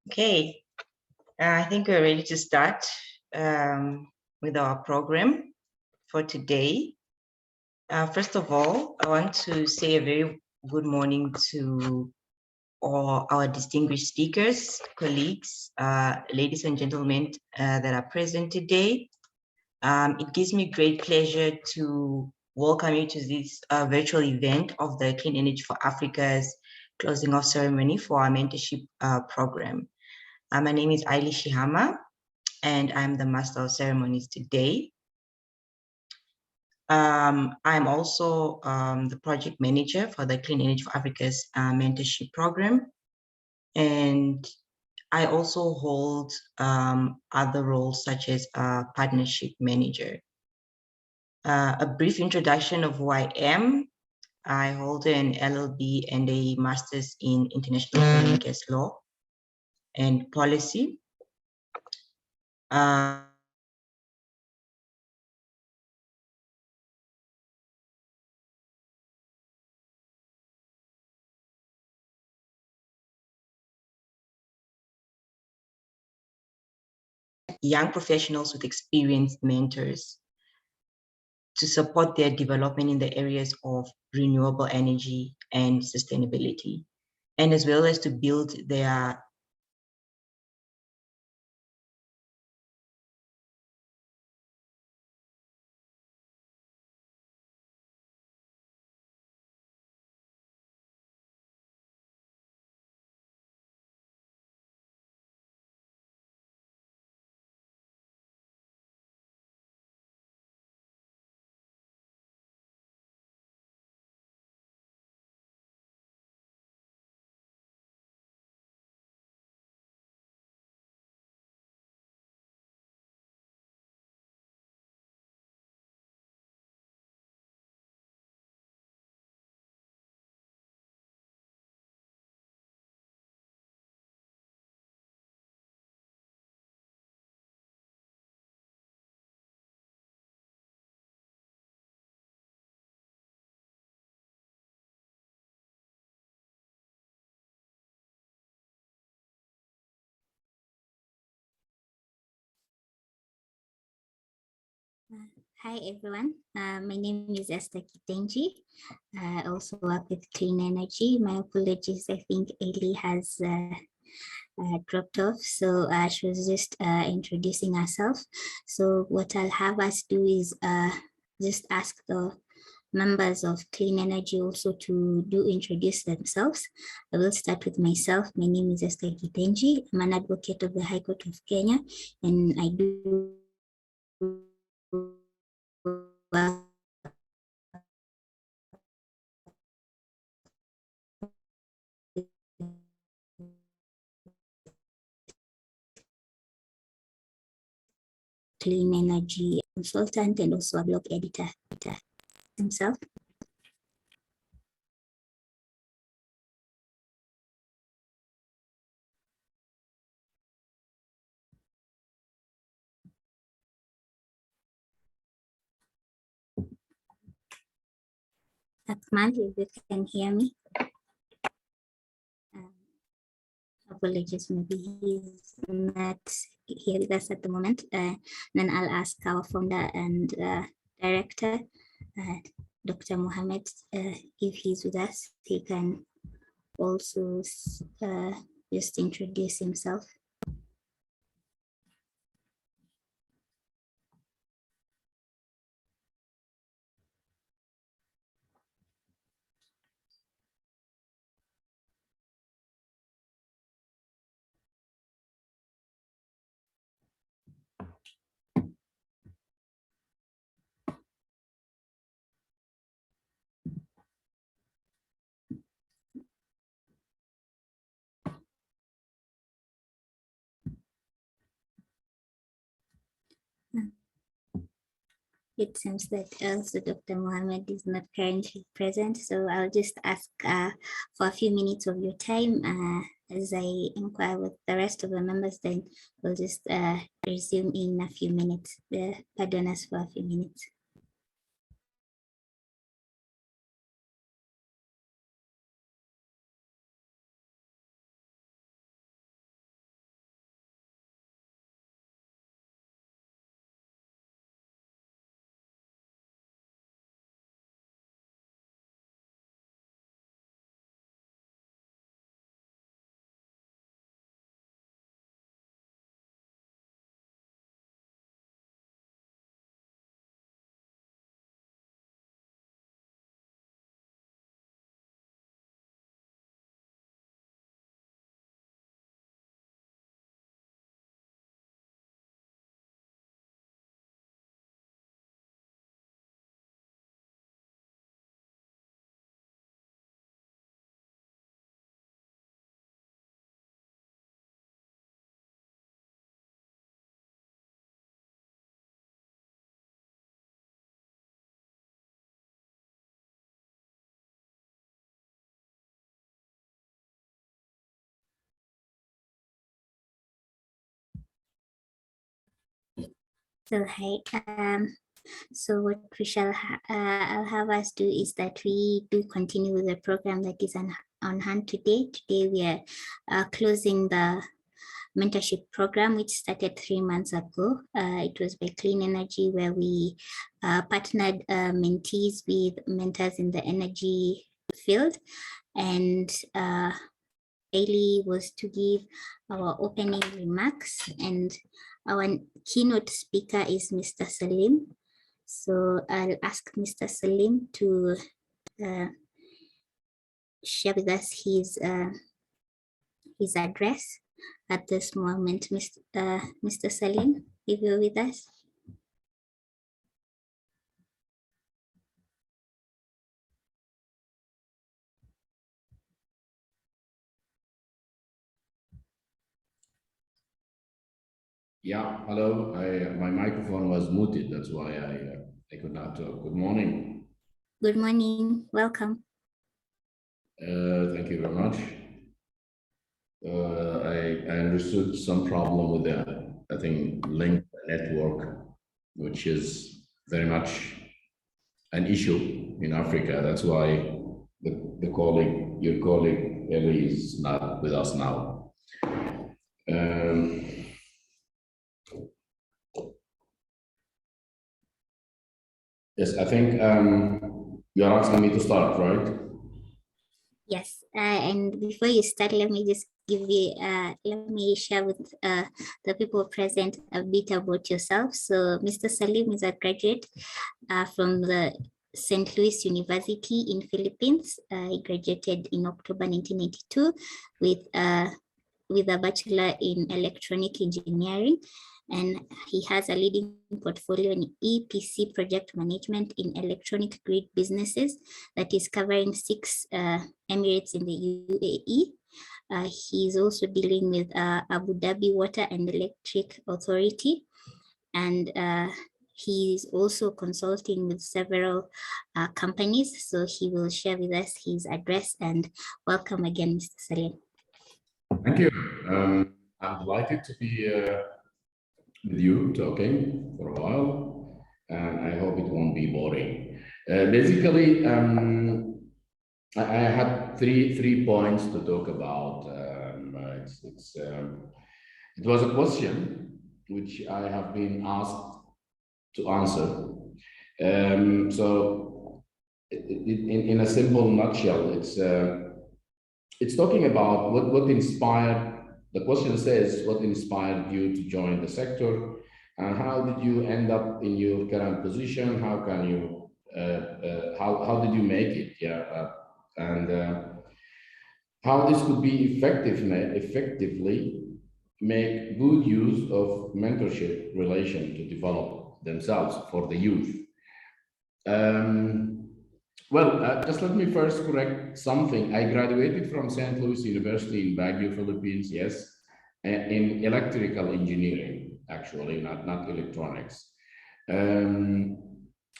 Okay, I think we're ready to start with our program for today. First of all, I want to say a very good morning to all our distinguished speakers, colleagues, ladies and gentlemen that are present today. It gives me great pleasure to welcome you to this virtual event of the Clean Energy for Africa's closing off ceremony for our mentorship program. My name is Aili Shihama, and I'm the Master of Ceremonies today. I'm also the project manager for the Clean Energy for Africa's mentorship program. And I also hold other roles such as partnership manager. A brief introduction of who I am. I hold an LLB and a Master's in International Oil and Gas Law and Policy. Young professionals with experienced mentors to support their development in the areas of renewable energy and sustainability, and as well as to build their Hi everyone, my name is Esther Kitenji. I also work with Clean Energy. My apologies, I think Ailey has dropped off, so she was just introducing herself. So what I'll have us do is just ask the members of Clean Energy also to introduce themselves. I will start with myself. My name is Esther Kitenji. I'm an advocate of the High Court of Kenya, and I do clean energy consultant and also a blog editor himself. Akmal, if you can hear me. Apologies, maybe he's not here with us at the moment. Then I'll ask our founder and director, Dr. Mohammed, if he's with us. He can also just introduce himself. It seems that also Dr. Mohammed is not currently present, so I'll just ask for a few minutes of your time as I inquire with the rest of the members, then we'll just resume in a few minutes. Pardon us for a few minutes. So hi. So what we shall I'll have us do is that we do continue with the program that is on hand today. Today we are closing the mentorship program, which started 3 months ago. It was by Clean Energy, where we partnered mentees with mentors in the energy field. And Ailey was to give our opening remarks, and our keynote speaker is Mr. Salim. So I'll ask Mr. Salim to share with us his address at this moment. Mr. Salim, if you're with us. Yeah, hello. My microphone was muted. That's why I could not talk. Good morning. Good morning. Welcome. Thank you very much. I understood some problem with the, I think, link network, which is very much an issue in Africa. That's why your colleague Ellie is not with us now. Yes, I think you're asking me to start, right? Yes, and before you start, let me just give you, let me share with the people present a bit about yourself. So Mr. Salim is a graduate from the St. Louis University in Philippines. He graduated in October 1992 with a bachelor in electronic engineering, and he has a leading portfolio in EPC project management in electronic grid businesses that is covering 6 Emirates in the UAE. He is also dealing with Abu Dhabi Water and Electric Authority, and he is also consulting with several companies. So he will share with us his address, and welcome again, Mr. Salim. Thank you. I'm delighted to be with you talking for a while, and I hope it won't be boring. Basically, I had three points to talk about. It was a question which I have been asked to answer. So, in a simple nutshell, it's talking about what inspired. The question says, what inspired you to join the sector, and how did you end up in your current position? How can you, how did you make it? Yeah, and how this could be effectively make good use of mentorship relation to develop themselves for the youth. Just let me first correct something. I graduated from St. Louis University in Baguio, Philippines, yes, in electrical engineering, actually, not electronics. I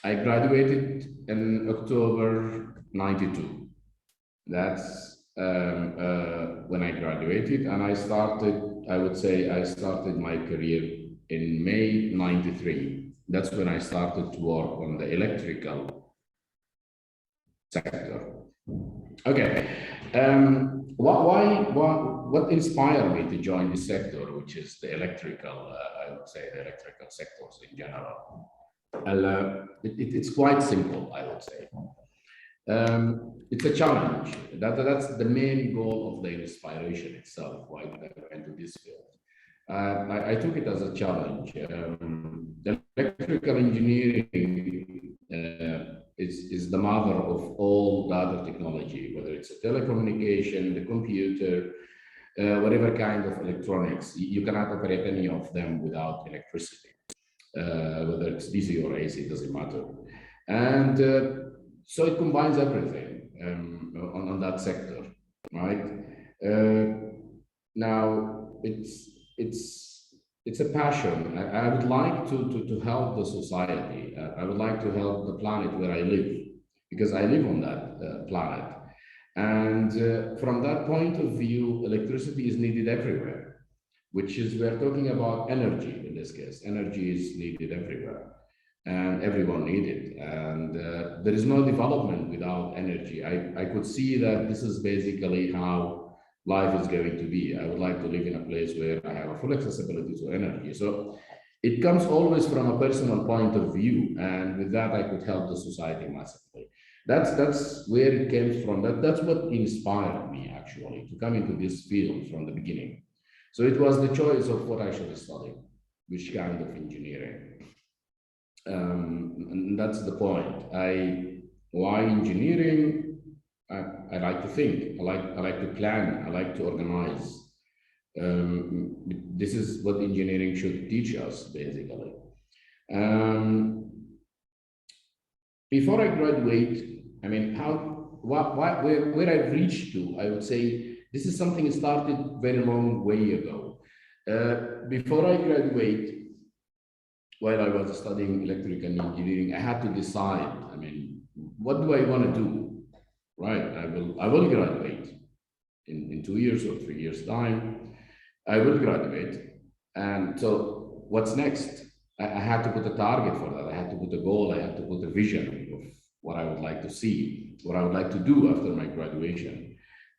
graduated in October 92. That's when I graduated, and I would say I started my career in May 93. That's when I started to work on the electrical sector. Okay. What inspired me to join this sector, which is the electrical, I would say the electrical sectors in general? It's quite simple, I would say. It's a challenge. That's the main goal of the inspiration itself, why I went into this field. I took it as a challenge. The electrical engineering is the mother of all data technology, whether it's a telecommunication, the computer, whatever kind of electronics. You cannot operate any of them without electricity, whether it's DC or AC, it doesn't matter. And so it combines everything on that sector, right? Now it's a passion. I would like to help the society. I would like to help the planet where I live, because I live on that planet. And from that point of view, electricity is needed everywhere. which is we're talking about energy in this case. Energy is needed everywhere, and everyone needs it. And there is no development without energy. I could see that this is basically how life is going to be. I would like to live in a place where I have a full accessibility to energy. So it comes always from a personal point of view, and with that, I could help the society massively. That's where it came from. That's what inspired me actually to come into this field from the beginning. So it was the choice of what I should study, which kind of engineering. And that's the point. Why engineering? I like to think. I like to plan. I like to organize. This is what engineering should teach us, basically. Before I graduate, I mean, where I've reached to, I would say this is something that started very long way ago. Before I graduate, while I was studying electrical engineering, I had to decide, I mean, what do I want to do? Right, I will graduate in 2 years or 3 years time. I will graduate. And so what's next? I had to put a target for that. I had to put a goal. I had to put a vision of what I would like to see, what I would like to do after my graduation.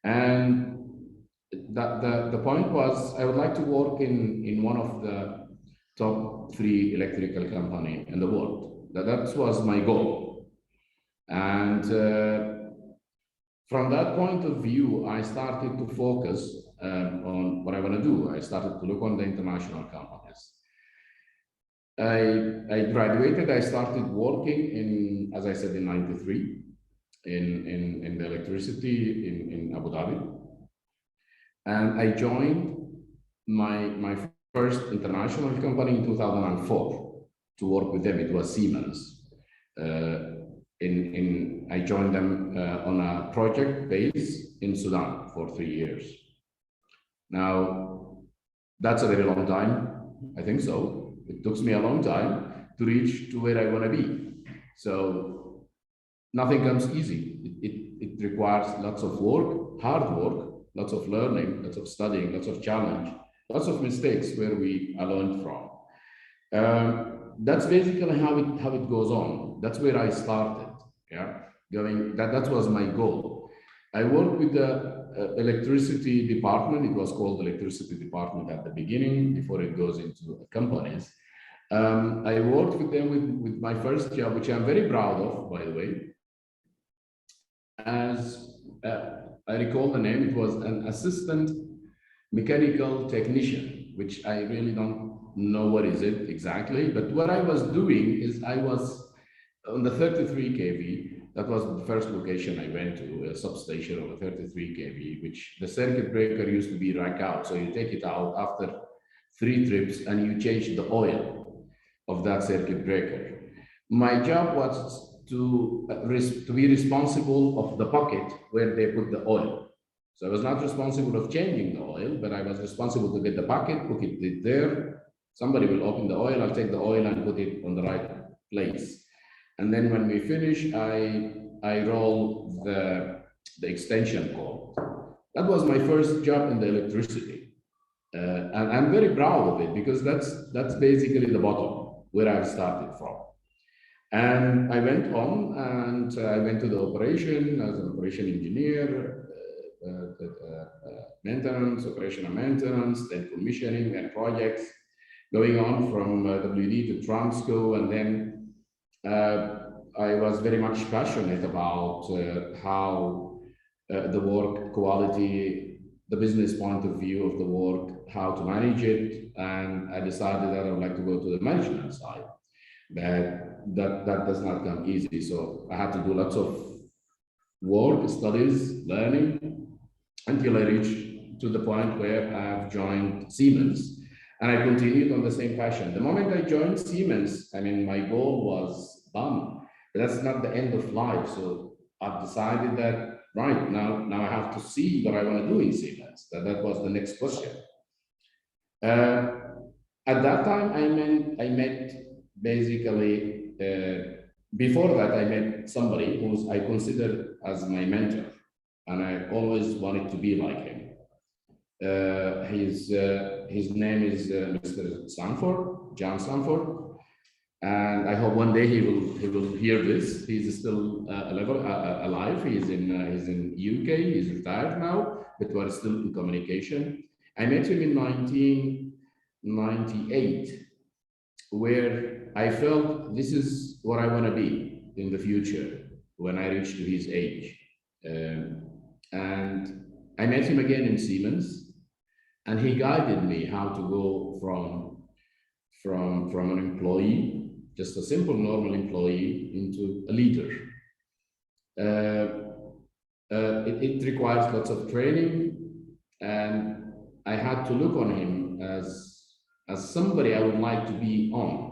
And the point was, I would like to work in one of the top 3 electrical company in the world. That was my goal. And from that point of view, I started to focus on what I want to do. I started to look on the international companies. I graduated, I started working in, as I said, in 93 in the electricity in Abu Dhabi. And I joined my first international company in 2004 to work with them. It was Siemens. I joined them on a project base in Sudan for 3 years. Now, that's a very long time. I think so. It took me a long time to reach to where I want to be. So nothing comes easy. It requires lots of work, hard work, lots of learning, lots of studying, lots of challenge, lots of mistakes where I learned from. That's basically how it goes on. That's where I started. Yeah, that was my goal. I worked with the electricity department. It was called electricity department at the beginning before it goes into companies. I worked with them with my first job, which I'm very proud of, by the way. As I recall the name, it was an assistant mechanical technician, which I really don't know what is it exactly. But what I was doing is I was on the 33 kV. That was the first location I went to, a substation of a 33 kV, which the circuit breaker used to be rack out. So you take it out after 3 trips and you change the oil of that circuit breaker. My job was to be responsible of the pocket where they put the oil. So I was not responsible of changing the oil, but I was responsible to get the bucket, put it there. Somebody will open the oil, I'll take the oil and put it on the right place. And then when we finish, I roll the extension cord. That was my first job in the electricity. And I'm very proud of it because that's basically the bottom where I started from. And I went on and I went to the operation as an operation engineer, operational maintenance, then commissioning and projects, going on from WD to Transco. And then I was very much passionate about how the work quality, the business point of view of the work, how to manage it. And I decided that I would like to go to the management side. But that does not come easy. So I had to do lots of work, studies, learning, until I reached to the point where I've joined Siemens. And I continued on the same passion. The moment I joined Siemens, I mean, my goal was done. But that's not the end of life. So I've decided that, right, now I have to see what I want to do in Siemens. That was the next question. At that time, I met basically, before that, I met somebody who I consider as my mentor. And I always wanted to be like him. His name is Mr. Sanford, John Sanford, and I hope one day he will hear this. He's still alive. He's in UK. He's retired now, but we're still in communication. I met him in 1998, where I felt this is what I want to be in the future when I reach to his age. And I met him again in Siemens, and he guided me how to go from an employee, just a simple normal employee, into a leader. It requires lots of training, and I had to look on him as somebody I would like to be on.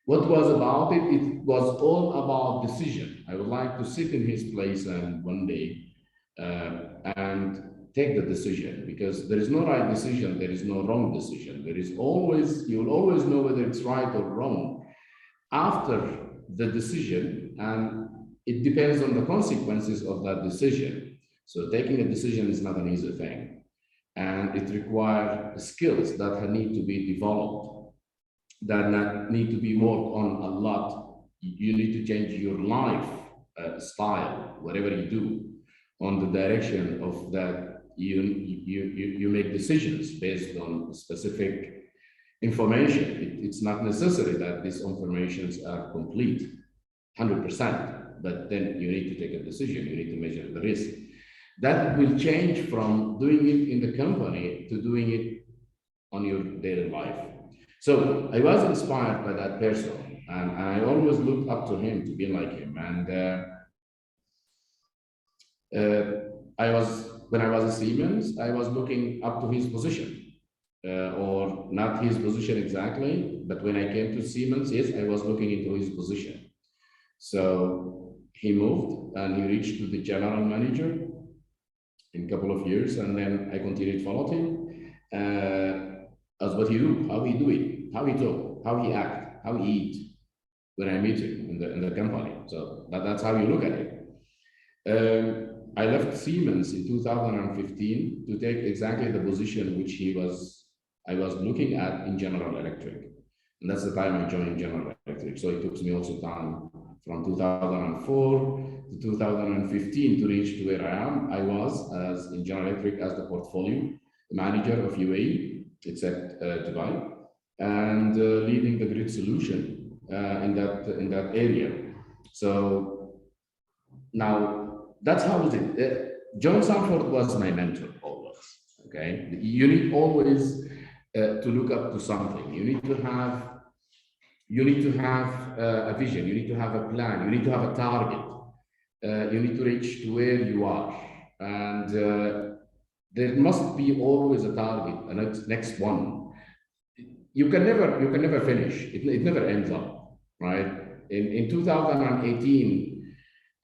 What was about it? It was all about decision. I would like to sit in his place and one day and take the decision, because there is no right decision, there is no wrong decision. There is always, you will always know whether it's right or wrong after the decision, and it depends on the consequences of that decision. So taking a decision is not an easy thing, and it requires skills that need to be developed, that need to be worked on a lot. You need to change your life style, whatever you do, on the direction of that. You make decisions based on specific information. It's not necessary that these informations are complete 100%, but then you need to take a decision. You need to measure the risk. That will change from doing it in the company to doing it on your daily life. So I was inspired by that person, and I always looked up to him to be like him. And when I was at Siemens, I was looking up to his position, or not his position exactly, but when I came to Siemens, yes, I was looking into his position. So he moved and he reached to the general manager in a couple of years, and then I continued following him as what he do, how he do it, how he talk, how he act, how he eat when I meet him in the company. So that's how you look at it. I left Siemens in 2015 to take exactly the position which I was looking at in General Electric. And that's the time I joined General Electric. So it took me also time from 2004 to 2015 to reach to where I am. I was as in General Electric as the portfolio manager of UAE, except Dubai, and leading the grid solution in that area. So now, that's how it is. John Sanford was my mentor always. Okay, you need always to look up to something. You need to have a vision. You need to have a plan. You need to have a target. You need to reach to where you are, and there must be always a target. And next one. You can never finish. It never ends up, right? In 2018.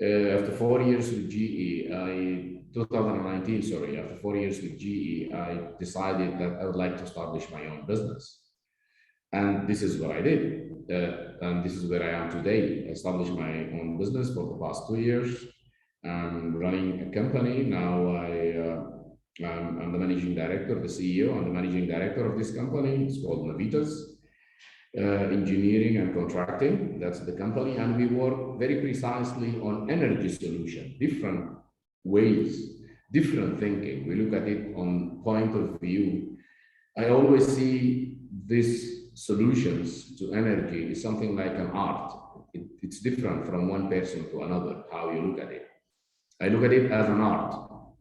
After 4 years with GE, 2019, sorry, after 4 years with GE, I decided that I would like to establish my own business. And this is what I did. And this is where I am today. I established my own business for the past 2 years. I'm running a company. Now I'm the managing director, the CEO, and the managing director of this company. It's called Navitas. Engineering and contracting, that's the company, and we work very precisely on energy solution, different ways, different thinking. We look at it on point of view. I always see these solutions to energy is something like an art. It's different from one person to another, how you look at it. I look at it as an art.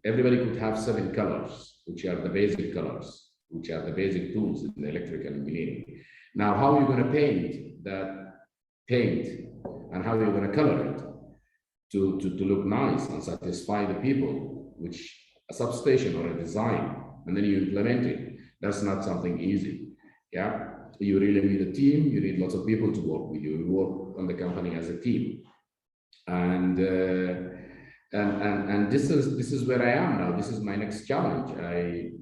Everybody could have 7 colors, which are the basic colors, which are the basic tools in electrical engineering. Now, how are you going to paint that paint, and how are you going to color it to look nice and satisfy the people, which a substation or a design, and then you implement it. That's not something easy. Yeah, you really need a team. You need lots of people to work with you. You work on the company as a team, and this is where I am now. This is my next challenge.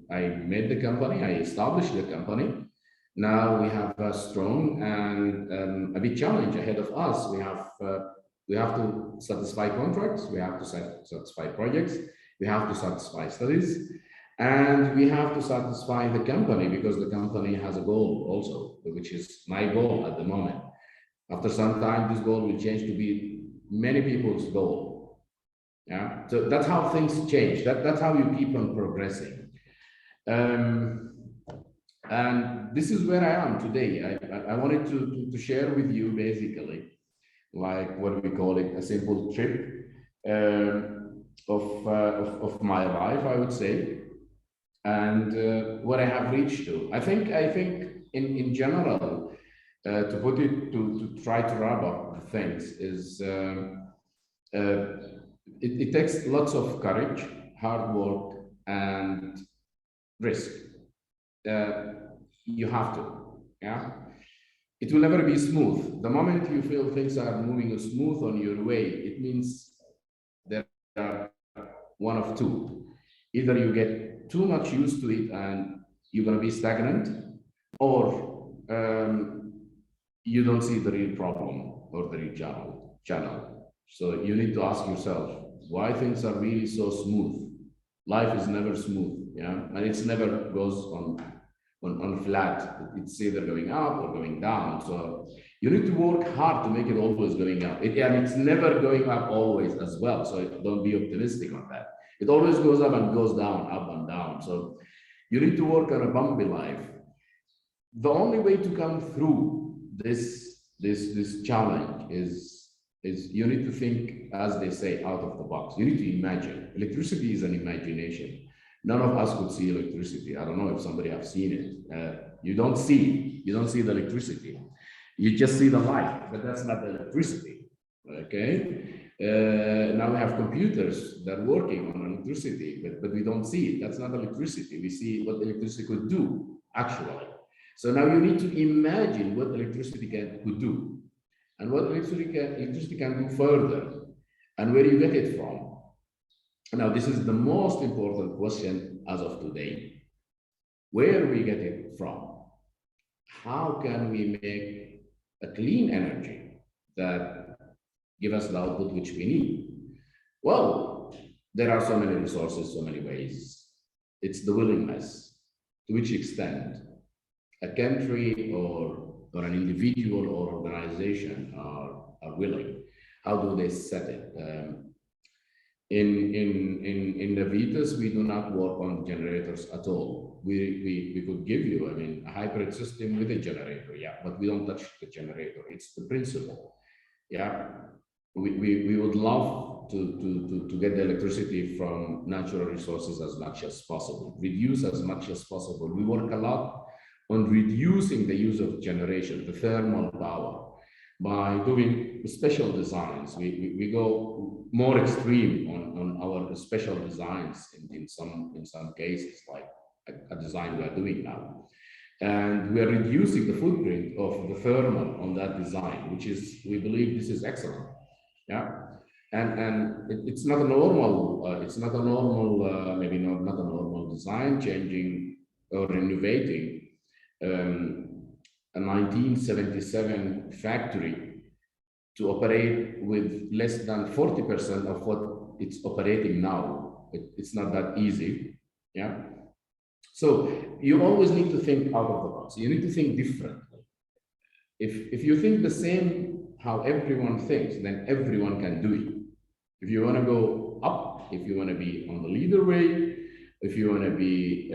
I made the company. I established the company. Now we have a strong and a big challenge ahead of us. We have to satisfy contracts. We have to satisfy projects. We have to satisfy studies, And we have to satisfy the company because the company has a goal also, which is my goal at the moment. After some time, this goal will change to be many people's goal. Yeah, so that's how things change. That's how you keep on progressing. And this is where I am today. I wanted to share with you basically, like what we call it, a simple trip of my life, I would say, and what I have reached to. I think in general, to put it to try to wrap up the things is it takes lots of courage, hard work, and risk. You have to, yeah. It will never be smooth. The moment you feel things are moving smooth on your way, it means there are one of two. Either you get too much used to it and you're going to be stagnant, or you don't see the real problem or the real channel. So you need to ask yourself why things are really so smooth. Life is never smooth, yeah, and it's never goes on flat. It's either going up or going down. So you need to work hard to make it always going up. And it's never going up always as well. So don't be optimistic on that. It always goes up and goes down, up and down. So you need to work on a bumpy life. The only way to come through this challenge is you need to think, as they say, out of the box. You need to imagine. Electricity is an imagination. None of us could see electricity. I don't know if somebody have seen it. You don't see the electricity. You just see the light, but that's not the electricity. Okay. Now we have computers that are working on electricity, but we don't see it. That's not electricity. We see what electricity could do, actually. So now you need to imagine what electricity could do, and what electricity can do further, and where you get it from. Now, this is the most important question as of today. Where we get it from? How can we make a clean energy that give us the output which we need? Well, there are so many resources, so many ways. It's the willingness. To which extent a country or an individual or organization are willing? How do they set it? In the Vitas, we do not work on generators at all. We could give you, I mean, a hybrid system with a generator, yeah, but we don't touch the generator. It's the principle, yeah. We would love to get the electricity from natural resources as much as possible, reduce as much as possible. We work a lot on reducing the use of generation, the thermal power, by doing special designs. We go more extreme on our special designs in some cases, like a design we are doing now. And we are reducing the footprint of the thermal on that design, which is, we believe this is excellent. Yeah. And it's not a normal, maybe not a normal design, changing or renovating a 1977 factory to operate with less than 40% of what it's operating now. It's not that easy, yeah? So you always need to think out of the box. You need to think differently. If you think the same how everyone thinks, then everyone can do it. If you want to go up, if you want to be on the leader way, if you want to be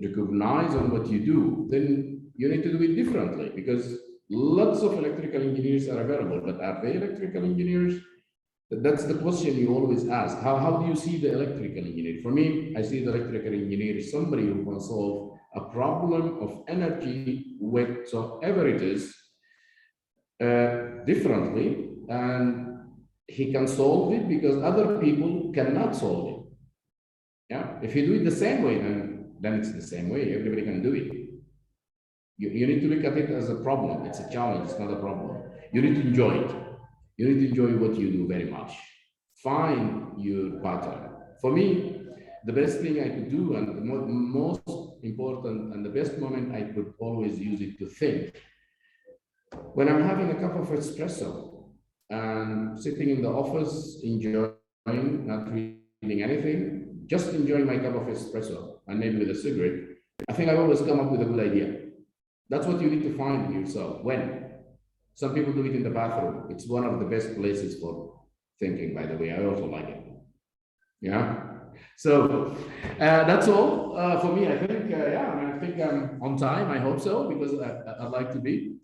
recognized on what you do, then you need to do it differently, because lots of electrical engineers are available, but are they electrical engineers? That's the question you always ask. How do you see the electrical engineer? For me, I see the electrical engineer as somebody who can solve a problem of energy, whatsoever it is, differently, and he can solve it because other people cannot solve it. Yeah, if you do it the same way, then it's the same way. Everybody can do it. You need to look at it as a problem. It's a challenge. It's not a problem. You need to enjoy it. You need to enjoy what you do very much. Find your pattern. For me, the best thing I could do, and the most important and the best moment I could always use it to think, when I'm having a cup of espresso and sitting in the office, enjoying, not reading anything, just enjoying my cup of espresso and maybe with a cigarette, I think I always come up with a good idea. That's what you need to find in yourself. When? Some people do it in the bathroom. It's one of the best places for thinking, by the way. I also like it. Yeah. So that's all for me. I think, I think I'm on time. I hope so, because I'd like to be.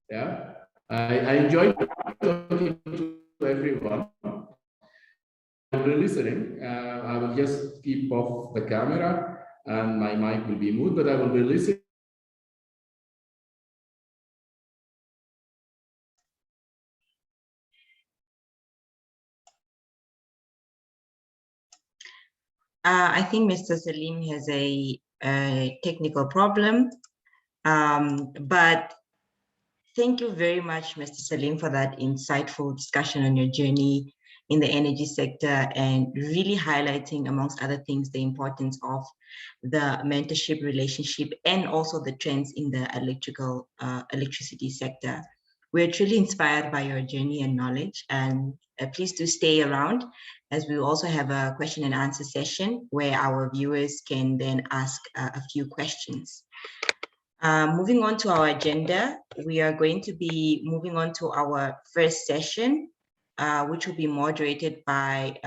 Yeah. I enjoy talking to everyone. I'll be listening. I will just keep off the camera and my mic will be moved, but I will be listening. I think Mr. Salim has a technical problem, but thank you very much, Mr. Salim, for that insightful discussion on your journey in the energy sector and really highlighting, amongst other things, the importance of the mentorship relationship and also the trends in the electricity sector. We're truly inspired by your journey and knowledge, and please do stay around, as we also have a question and answer session where our viewers can then ask a few questions. Moving on to our agenda, we are going to be moving on to our first session, which will be moderated by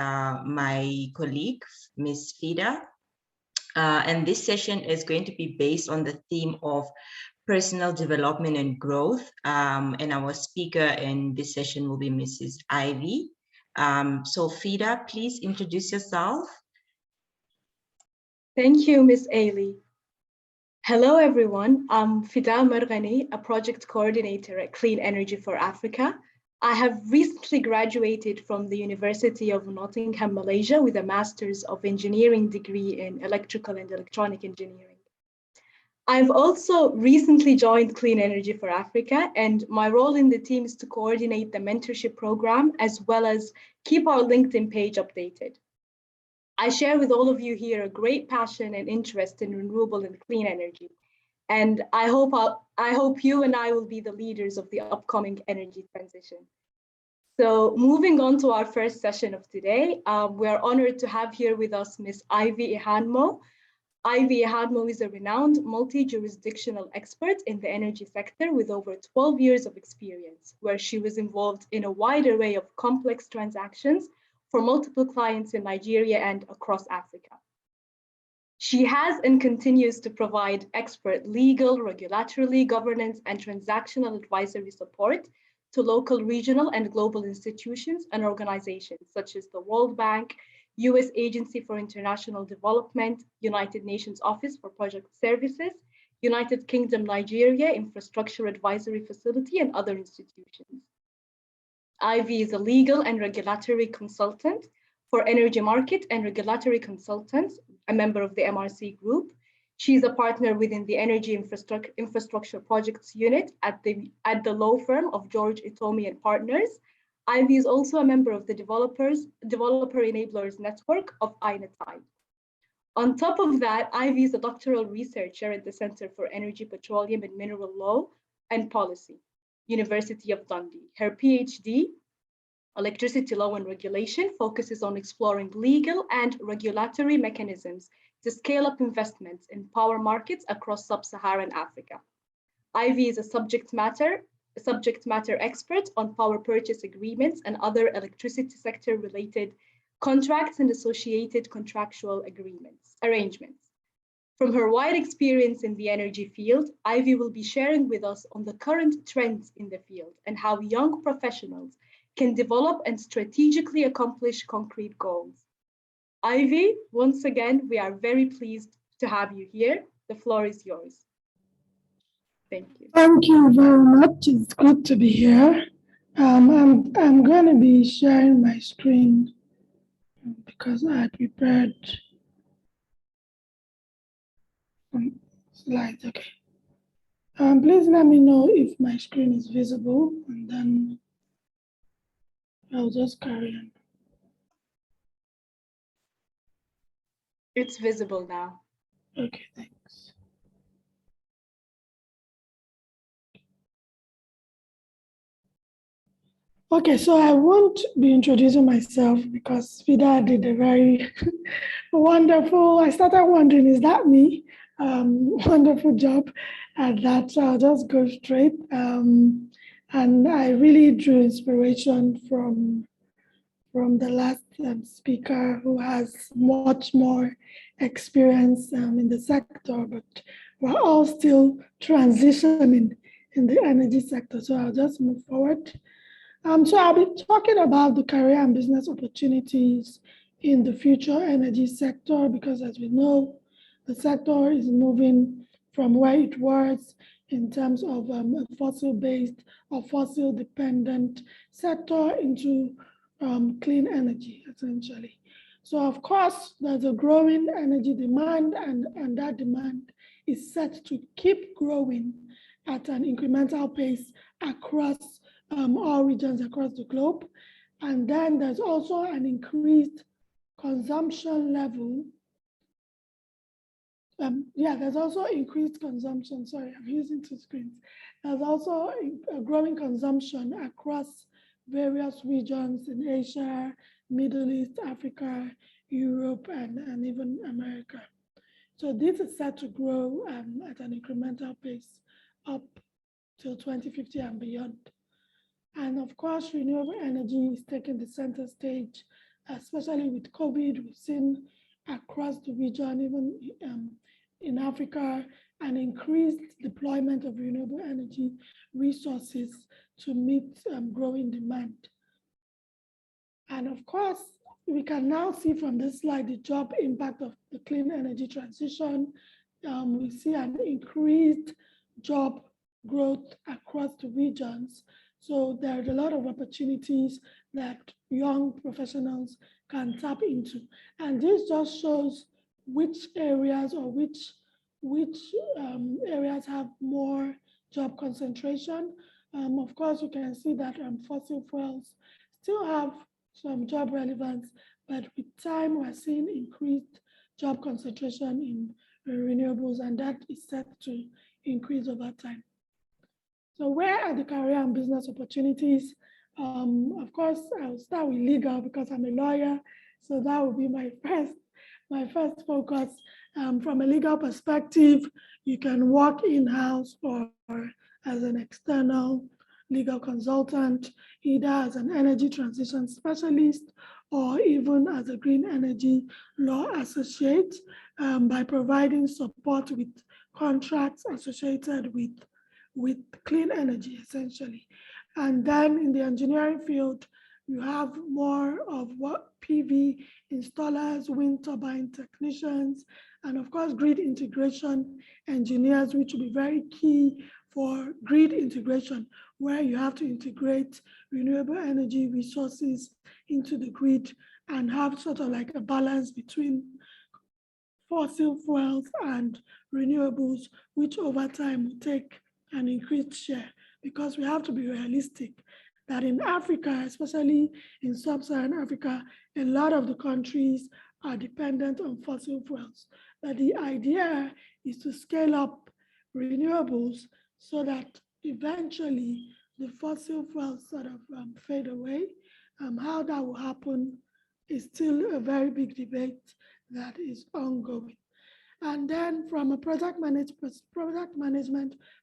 my colleague, Ms. Fida. And this session is going to be based on the theme of personal development and growth. And our speaker in this session will be Mrs. Ivy. So Fida, please introduce yourself. Thank you, Ms. Ailey. Hello, everyone. I'm Fidel Mergani, a project coordinator at Clean Energy for Africa. I have recently graduated from the University of Nottingham, Malaysia, with a Master's of Engineering degree in Electrical and Electronic Engineering. I've also recently joined Clean Energy for Africa, and my role in the team is to coordinate the mentorship program, as well as keep our LinkedIn page updated. I share with all of you here a great passion and interest in renewable and clean energy. And I hope you and I will be the leaders of the upcoming energy transition. So moving on to our first session of today, we are honored to have here with us Ms. Ivy Ihanmo. Ivy Ihanmo is a renowned multi-jurisdictional expert in the energy sector with over 12 years of experience, where she was involved in a wide array of complex transactions for multiple clients in Nigeria and across Africa. She has and continues to provide expert legal, regulatory, governance, and transactional advisory support to local, regional, and global institutions and organizations such as the World Bank, US Agency for International Development, United Nations Office for Project Services, United Kingdom Nigeria Infrastructure Advisory Facility, and other institutions. Ivy is a legal and regulatory consultant for energy market and regulatory consultants, a member of the MRC group. She's a partner within the Energy Infrastructure Projects Unit at the law firm of George Itomi and Partners. Ivy is also a member of the Developer Enablers Network of INETI. On top of that, Ivy is a doctoral researcher at the Center for Energy, Petroleum and Mineral Law and Policy, University of Dundee. Her PhD, Electricity Law and Regulation, focuses on exploring legal and regulatory mechanisms to scale up investments in power markets across sub-Saharan Africa. Ivy is a subject matter expert on power purchase agreements and other electricity sector related contracts and associated contractual arrangements. From her wide experience in the energy field, Ivy will be sharing with us on the current trends in the field and how young professionals can develop and strategically accomplish concrete goals. Ivy, once again, we are very pleased to have you here. The floor is yours. Thank you. Thank you very much. It's good to be here. I'm going to be sharing my screen because I prepared some slides. Okay. Please let me know if my screen is visible, and then I'll just carry on. It's visible now. Okay, thanks. Okay, so I won't be introducing myself because Fida did a very wonderful, I started wondering, is that me? Wonderful job at that. So I'll just go straight. And I really drew inspiration from the last speaker who has much more experience in the sector, but we're all still transitioning in the energy sector. So I'll just move forward. So I'll be talking about the career and business opportunities in the future energy sector, because as we know, the sector is moving from where it was in terms of a fossil-based or fossil-dependent sector into clean energy, essentially. So of course, there's a growing energy demand, and that demand is set to keep growing at an incremental pace across all regions across the globe. And then there's also an increased consumption level. There's also increased consumption. Sorry, I'm using two screens. There's also a growing consumption across various regions in Asia, Middle East, Africa, Europe, and even America. So this is set to grow at an incremental pace up till 2050 and beyond. And of course, renewable energy is taking the center stage, especially with COVID. We've seen across the region, even in Africa, an increased deployment of renewable energy resources to meet growing demand. And of course, we can now see from this slide the job impact of the clean energy transition. We see an increased job growth across the regions. So there are a lot of opportunities that young professionals can tap into. And this just shows which areas or which areas have more job concentration. Of course, you can see that fossil fuels still have some job relevance, but with time, we're seeing increased job concentration in renewables, and that is set to increase over time. So where are the career and business opportunities? Of course, I'll start with legal because I'm a lawyer. So that will be my first focus. From a legal perspective, you can work in-house or as an external legal consultant, either as an energy transition specialist or even as a green energy law associate, by providing support with contracts associated with clean energy, essentially. And then in the engineering field, you have more of what PV installers, wind turbine technicians, and of course, grid integration engineers, which will be very key for grid integration, where you have to integrate renewable energy resources into the grid and have sort of like a balance between fossil fuels and renewables, which over time will take an increased share, because we have to be realistic that in Africa, especially in sub-Saharan Africa, a lot of the countries are dependent on fossil fuels. But the idea is to scale up renewables so that eventually the fossil fuels sort of fade away. How that will happen is still a very big debate that is ongoing. And then from a product management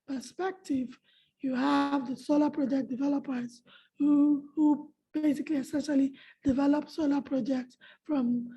perspective, you have the solar project developers who basically essentially develop solar projects from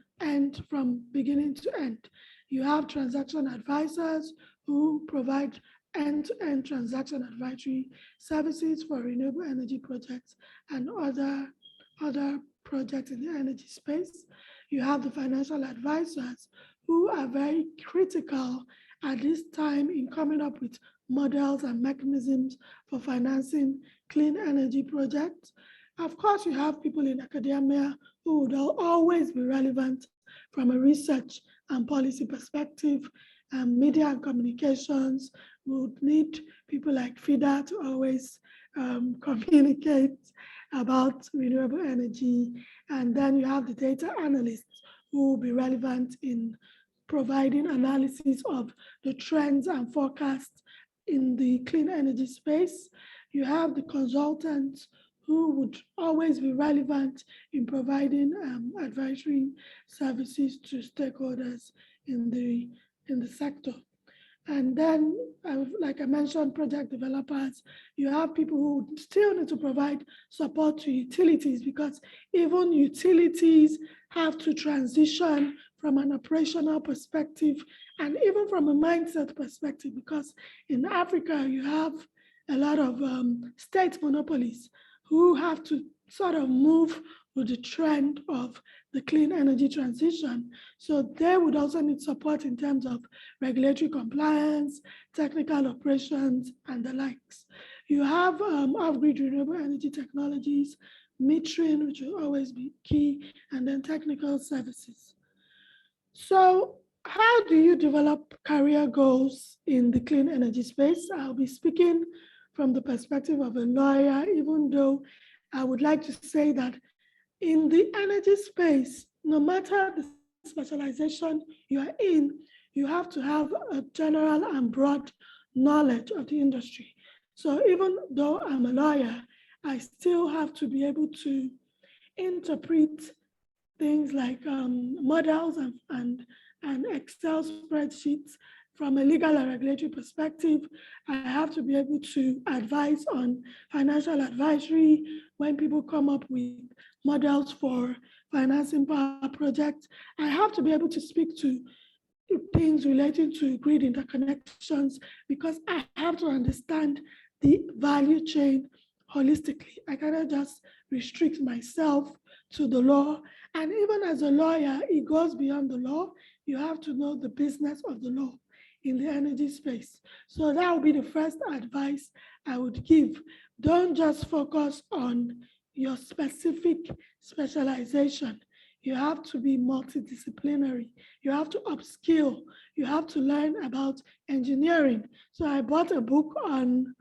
beginning to end. You have transaction advisors who provide end-to-end transaction advisory services for renewable energy projects and other projects in the energy space. You have the financial advisors who are very critical at this time in coming up with models and mechanisms for financing clean energy projects. Of course, you have people in academia who would always be relevant from a research and policy perspective. Media and communications would need people like FIDA to always communicate about renewable energy. And then you have the data analysts who will be relevant in providing analysis of the trends and forecasts in the clean energy space. You have the consultants who would always be relevant in providing advisory services to stakeholders in the sector. And then, like I mentioned, project developers, you have people who still need to provide support to utilities, because even utilities have to transition from an operational perspective and even from a mindset perspective, because in Africa, you have a lot of state monopolies who have to sort of move with the trend of the clean energy transition. So they would also need support in terms of regulatory compliance, technical operations, and the likes. You have off-grid renewable energy technologies, metering, which will always be key, and then technical services. So how do you develop career goals in the clean energy space? I'll be speaking from the perspective of a lawyer, even though I would like to say that in the energy space, no matter the specialization you are in, you have to have a general and broad knowledge of the industry. So even though I'm a lawyer, I still have to be able to interpret things like models and Excel spreadsheets from a legal and regulatory perspective. I have to be able to advise on financial advisory when people come up with models for financing power projects. I have to be able to speak to things relating to grid interconnections, because I have to understand the value chain holistically. I cannot just restrict myself to the law. And even as a lawyer, it goes beyond the law. You have to know the business of the law in the energy space. So that would be the first advice I would give. Don't just focus on your specific specialization. You have to be multidisciplinary. You have to upskill. You have to learn about engineering. So I bought a book on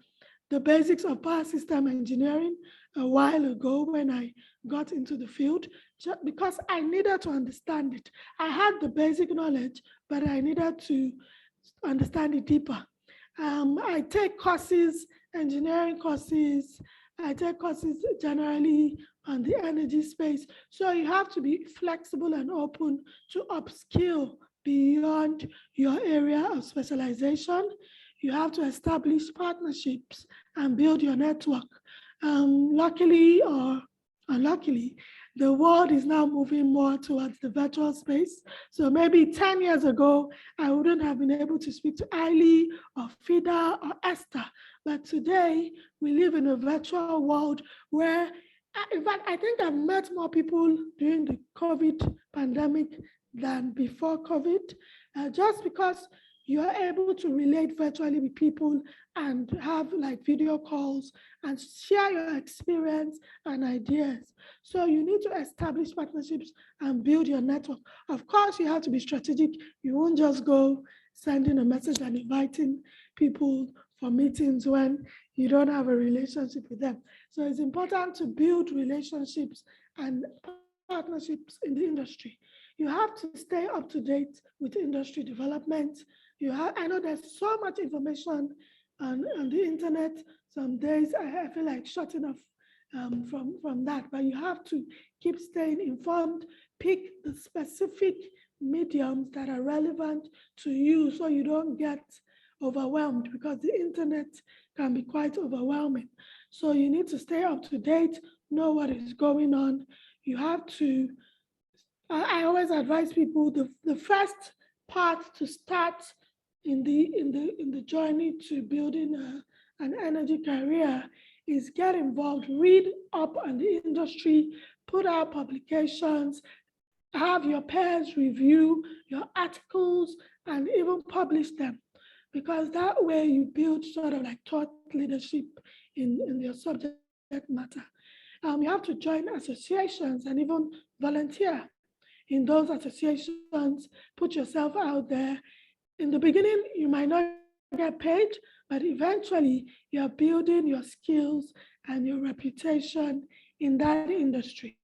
the basics of power system engineering a while ago when I got into the field, just because I needed to understand it. I had the basic knowledge, but I needed to understand it deeper. I take courses, engineering courses. I take courses generally on the energy space. So you have to be flexible and open to upskill beyond your area of specialization. You have to establish partnerships and build your network. Luckily or unluckily, the world is now moving more towards the virtual space. So maybe 10 years ago, I wouldn't have been able to speak to Ailey or Fida or Esther. But today, we live in a virtual world where, in fact, I think I've met more people during the COVID pandemic than before COVID, just because you are able to relate virtually with people and have like video calls and share your experience and ideas. So you need to establish partnerships and build your network. Of course, you have to be strategic. You won't just go sending a message and inviting people for meetings when you don't have a relationship with them. So it's important to build relationships and partnerships in the industry. You have to stay up to date with industry development. I know there's so much information on the internet. Some days I feel like shutting off from that, but you have to keep staying informed, pick the specific mediums that are relevant to you so you don't get overwhelmed, because the internet can be quite overwhelming. So you need to stay up to date, know what is going on. You have to, I always advise people, the first part to start in the journey to building an energy career is get involved, read up on the industry, put out publications, have your peers review your articles and even publish them, because that way you build sort of like thought leadership in your subject matter. You have to join associations and even volunteer in those associations, put yourself out there. In the beginning, you might not get paid, but eventually you're building your skills and your reputation in that industry.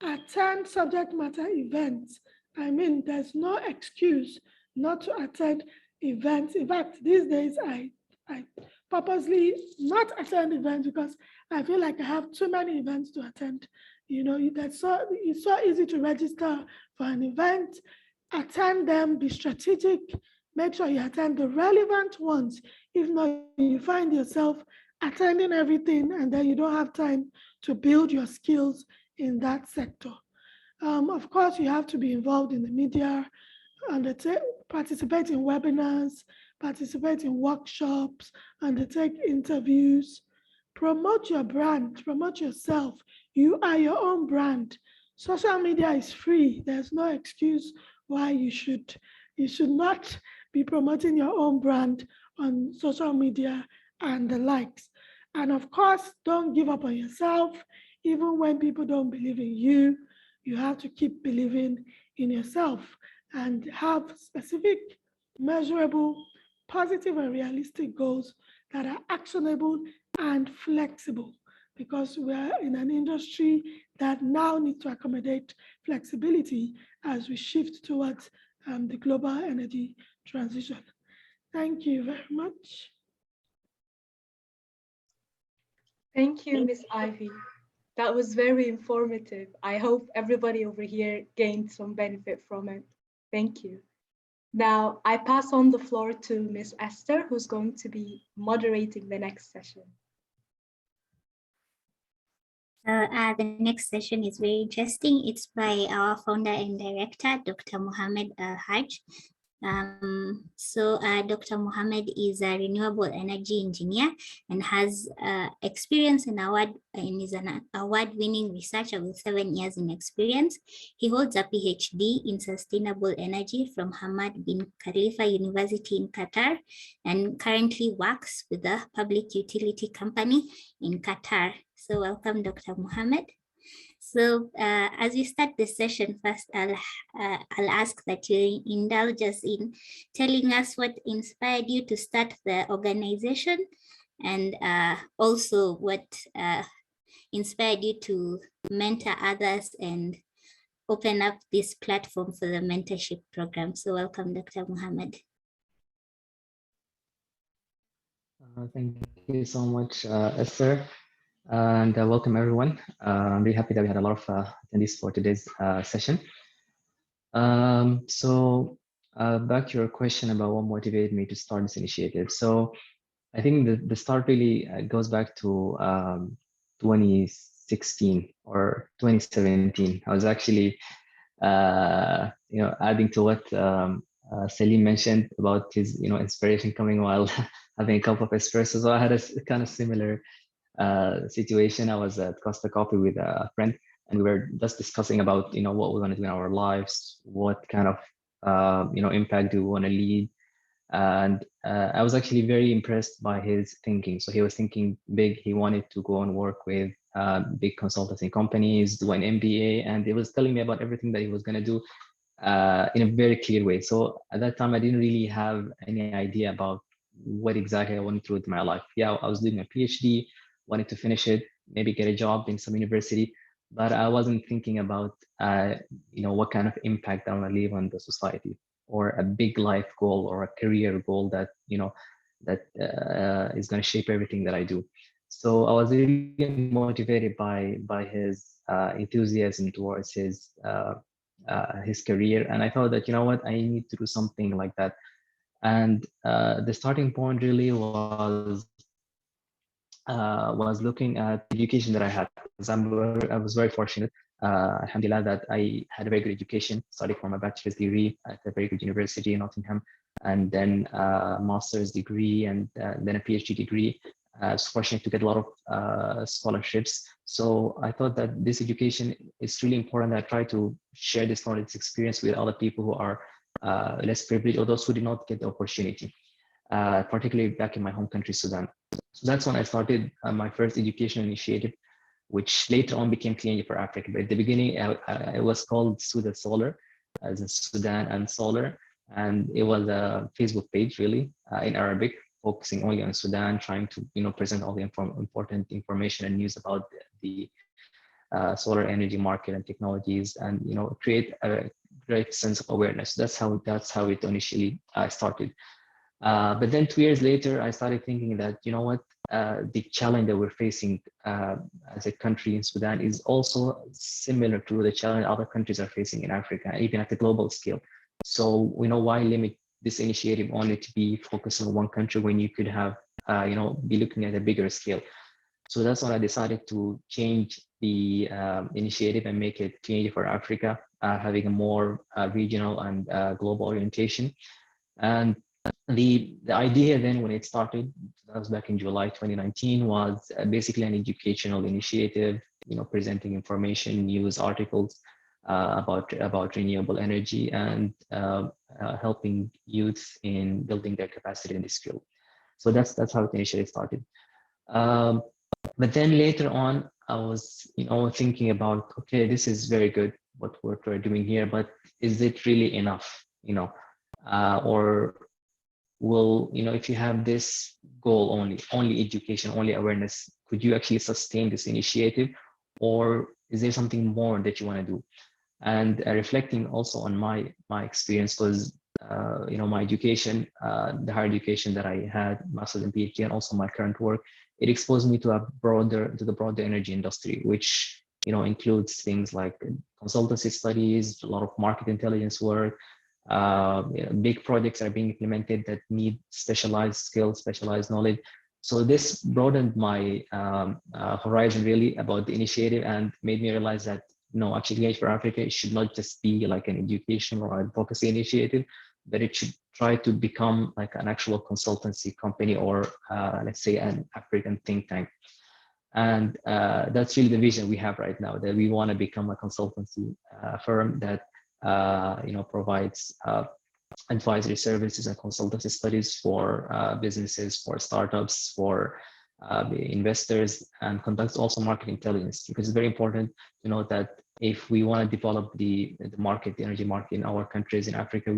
Attend subject matter events. I mean, there's no excuse not to attend events. In fact, these days I I purposely not attend events because I feel like I have too many events to attend. You know, it's so easy to register for an event, attend them, be strategic, make sure you attend the relevant ones. If not, you find yourself attending everything and then you don't have time to build your skills in that sector. Of course, you have to be involved in the media, participate in webinars, participate in workshops, undertake interviews, promote your brand, promote yourself. You are your own brand. Social media is free. There's no excuse why you should not be promoting your own brand on social media and the likes. And of course, don't give up on yourself. Even when people don't believe in you, you have to keep believing in yourself and have specific, measurable, positive and realistic goals that are actionable and flexible, because we're in an industry that now needs to accommodate flexibility as we shift towards the global energy transition. Thank you very much. Thank you, Ms. Ivy. That was very informative. I hope everybody over here gained some benefit from it. Thank you. Now, I pass on the floor to Ms. Esther, who's going to be moderating the next session. The next session is very interesting. It's by our founder and director, Dr. Mohammed Haj. Dr. Mohammed is a renewable energy engineer and has experience and is an award-winning researcher with 7 years in experience. He holds a PhD in sustainable energy from Hamad bin Khalifa University in Qatar and currently works with a public utility company in Qatar. So welcome, Dr. Mohammed. So as we start the session, first I'll ask that you indulge us in telling us what inspired you to start the organization, and also what inspired you to mentor others and open up this platform for the mentorship program. So welcome, Dr. Mohammed. Thank you so much, Esther. And welcome everyone. I'm really happy that we had a lot of attendees for today's session. Back to your question about what motivated me to start this initiative. So I think the start really goes back to 2016 or 2017. I was actually, adding to what Salim mentioned about his, inspiration coming while having a cup of espresso. So I had a kind of similar situation. I was at Costa Coffee with a friend, and we were just discussing about what we want to do in our lives, what kind of impact do we want to lead, and I was actually very impressed by his thinking. So he was thinking big. He wanted to go and work with big consulting companies, do an MBA, and he was telling me about everything that he was going to do in a very clear way. So at that time, I didn't really have any idea about what exactly I wanted to do with my life. Yeah, I was doing a PhD, wanted to finish it, maybe get a job in some university, but I wasn't thinking about, what kind of impact I want to leave on the society, or a big life goal or a career goal that, is going to shape everything that I do. So I was really motivated by his enthusiasm towards his career. And I thought that, I need to do something like that. And the starting point really was looking at education that I had. I was very fortunate, alhamdulillah, that I had a very good education, studied for my bachelor's degree at a very good university in Nottingham, and then a master's degree, and then a PhD degree. I was fortunate to get a lot of scholarships. So I thought that this education is really important, that I try to share this knowledge experience with other people who are less privileged, or those who did not get the opportunity, particularly back in my home country, Sudan. So that's when I started my first education initiative, which later on became Clean Energy for Africa. But at the beginning, it was called Sudan Solar, as in Sudan and Solar. And it was a Facebook page, really, in Arabic, focusing only on Sudan, trying to, present all the important information and news about the solar energy market and technologies, and, create a great sense of awareness. That's how it initially started. But then 2 years later, I started thinking that, you know what, the challenge that we're facing as a country in Sudan is also similar to the challenge other countries are facing in Africa, even at a global scale. So, you know, why limit this initiative only to be focused on one country when you could have, you know, be looking at a bigger scale? So that's when I decided to change the initiative and make it Community for Africa, having a more regional and global orientation. And the idea then when it started, that was back in July 2019, was basically an educational initiative, you know, presenting information, news articles about renewable energy and helping youth in building their capacity in this field. So that's how the initiative started. But then later on, I was, you know, thinking about, okay, this is very good what we're doing here, but is it really enough? You know, or will, you know, if you have this goal only education, only awareness, could you actually sustain this initiative, or is there something more that you want to do? And reflecting also on my experience, because you know, my education, the higher education that I had, master's and PhD, and also my current work, it exposed me to the broader energy industry, which, you know, includes things like consultancy studies, a lot of market intelligence work. You know, big projects are being implemented that need specialized skills, specialized knowledge. So this broadened my horizon really about the initiative and made me realize that, no, actually Engage for Africa, it should not just be like an education or advocacy initiative, but it should try to become like an actual consultancy company or let's say an African think tank. And that's really the vision we have right now, that we want to become a consultancy firm that you know, provides advisory services and consultancy studies for businesses, for startups, for investors, and conducts also market intelligence, because it's very important to know that if we want to develop the market, the energy market in our countries in Africa,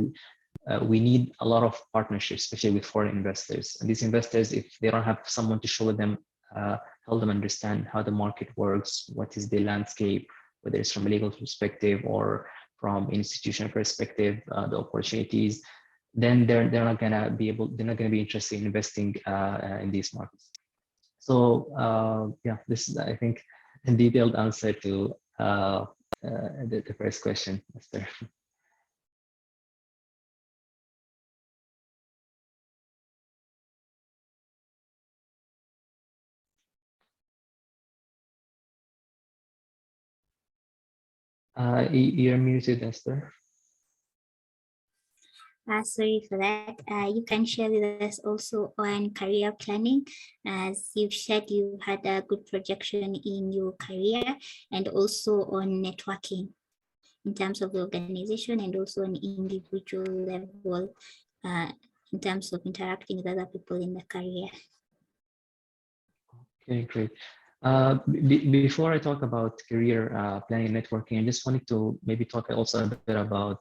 we need a lot of partnerships, especially with foreign investors. And these investors, if they don't have someone to show them, help them understand how the market works, what is the landscape, whether it's from a legal perspective or from institutional perspective, the opportunities, then they're not gonna be interested in investing in these markets. So yeah, this is, I think, a detailed answer to the first question, Esther. You're muted, Esther. Sorry for that. You can share with us also on career planning, as you've shared you had a good projection in your career, and also on networking in terms of the organization and also on individual level in terms of interacting with other people in the career. Okay, great. Before I talk about career planning and networking, I just wanted to maybe talk also a bit about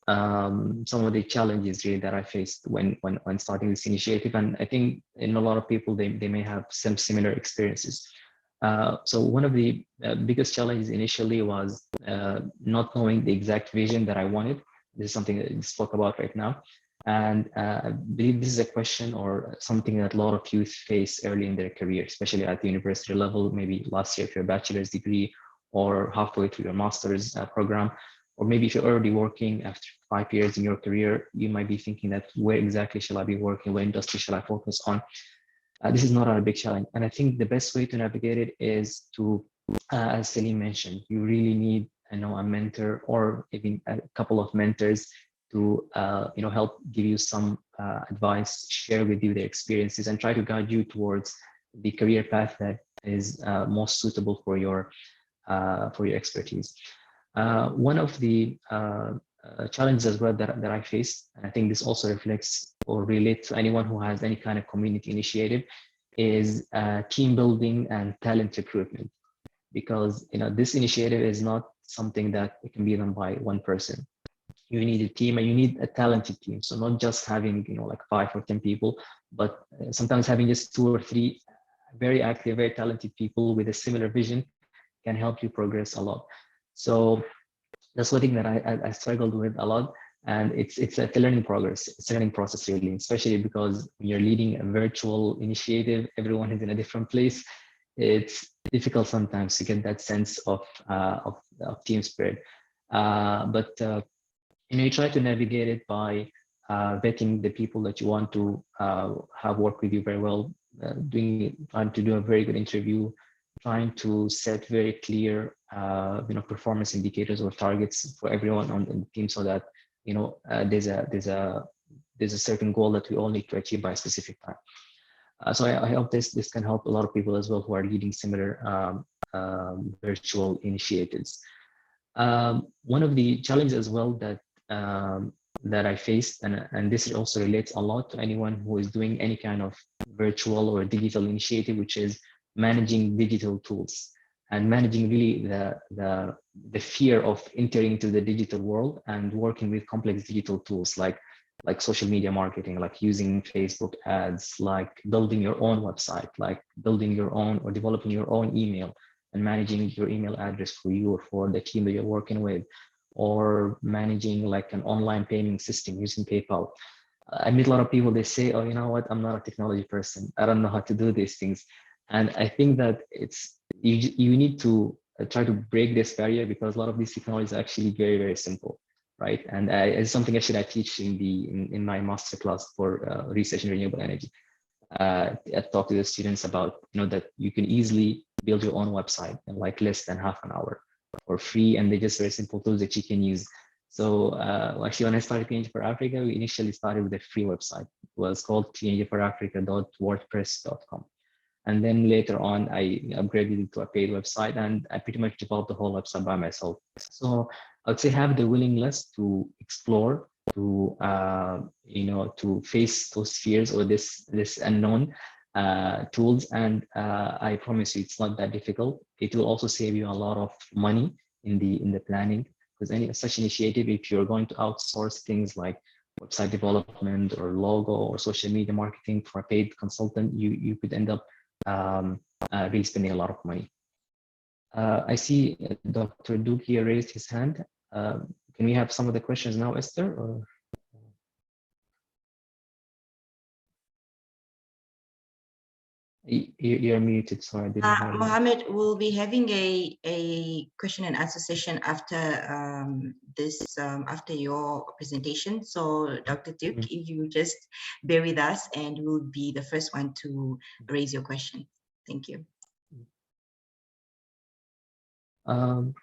some of the challenges really that I faced when starting this initiative. And I think in a lot of people, they may have some similar experiences. So one of the biggest challenges initially was not knowing the exact vision that I wanted. This is something that we spoke about right now. And I believe this is a question or something that a lot of youth face early in their career, especially at the university level, maybe last year for your bachelor's degree or halfway through your master's program. Or maybe if you're already working after 5 years in your career, you might be thinking that where exactly shall I be working? What industry shall I focus on? This is not a big challenge. And I think the best way to navigate it is to, as Selim mentioned, you really need, a mentor or even a couple of mentors to, help give you some advice, share with you their experiences, and try to guide you towards the career path that is most suitable for your expertise. One of the challenges as well that I faced, and I think this also reflects or relates to anyone who has any kind of community initiative, is team building and talent recruitment. Because this initiative is not something that it can be done by one person. You need a team, and you need a talented team. So not just having like 5 or 10 people, but sometimes having just 2 or 3 very active, very talented people with a similar vision can help you progress a lot. So that's one thing that I struggled with a lot. And it's a learning progress. It's a learning process, really, especially because when you're leading a virtual initiative, everyone is in a different place. It's difficult sometimes to get that sense of team spirit. But you try to navigate it by vetting the people that you want to have work with you very well, trying to do a very good interview, trying to set very clear performance indicators or targets for everyone on the team, so that there's a certain goal that we all need to achieve by a specific time. So I hope this can help a lot of people as well who are leading similar virtual initiatives. One of the challenges as well that I faced, and this also relates a lot to anyone who is doing any kind of virtual or digital initiative, which is managing digital tools and managing really the fear of entering into the digital world and working with complex digital tools like social media marketing, like using Facebook ads, like building your own website, like building your own or developing your own email and managing your email address for you or for the team that you're working with, or managing like an online payment system using PayPal. I meet a lot of people, they say, oh, you know what, I'm not a technology person. I don't know how to do these things. And I think that you need to try to break this barrier, because a lot of these technologies are actually very, very simple, right? And it's something actually I teach in my master class for research in renewable energy. I talk to the students about that you can easily build your own website in like less than half an hour for free, and they're just very simple tools that you can use. So actually, when I started Clean Energy4Africa, we initially started with a free website. It was called cleanenergyforafrica.wordpress.com. And then later on, I upgraded it to a paid website, and I pretty much developed the whole website by myself. So I would say have the willingness to explore, to to face those fears or this unknown tools, and I promise you, it's not that difficult. It will also save you a lot of money in the planning, because any such initiative, if you're going to outsource things like website development or logo or social media marketing for a paid consultant, you could end up really spending a lot of money. I see Dr. Duke here raised his hand. Can we have some of the questions now, Esther? Or? You're muted, so I didn't hear you. Mohammed, we'll be having a question and answer session after after your presentation. So Dr. Duke, if you just bear with us, and we'll be the first one to raise your question. Thank you.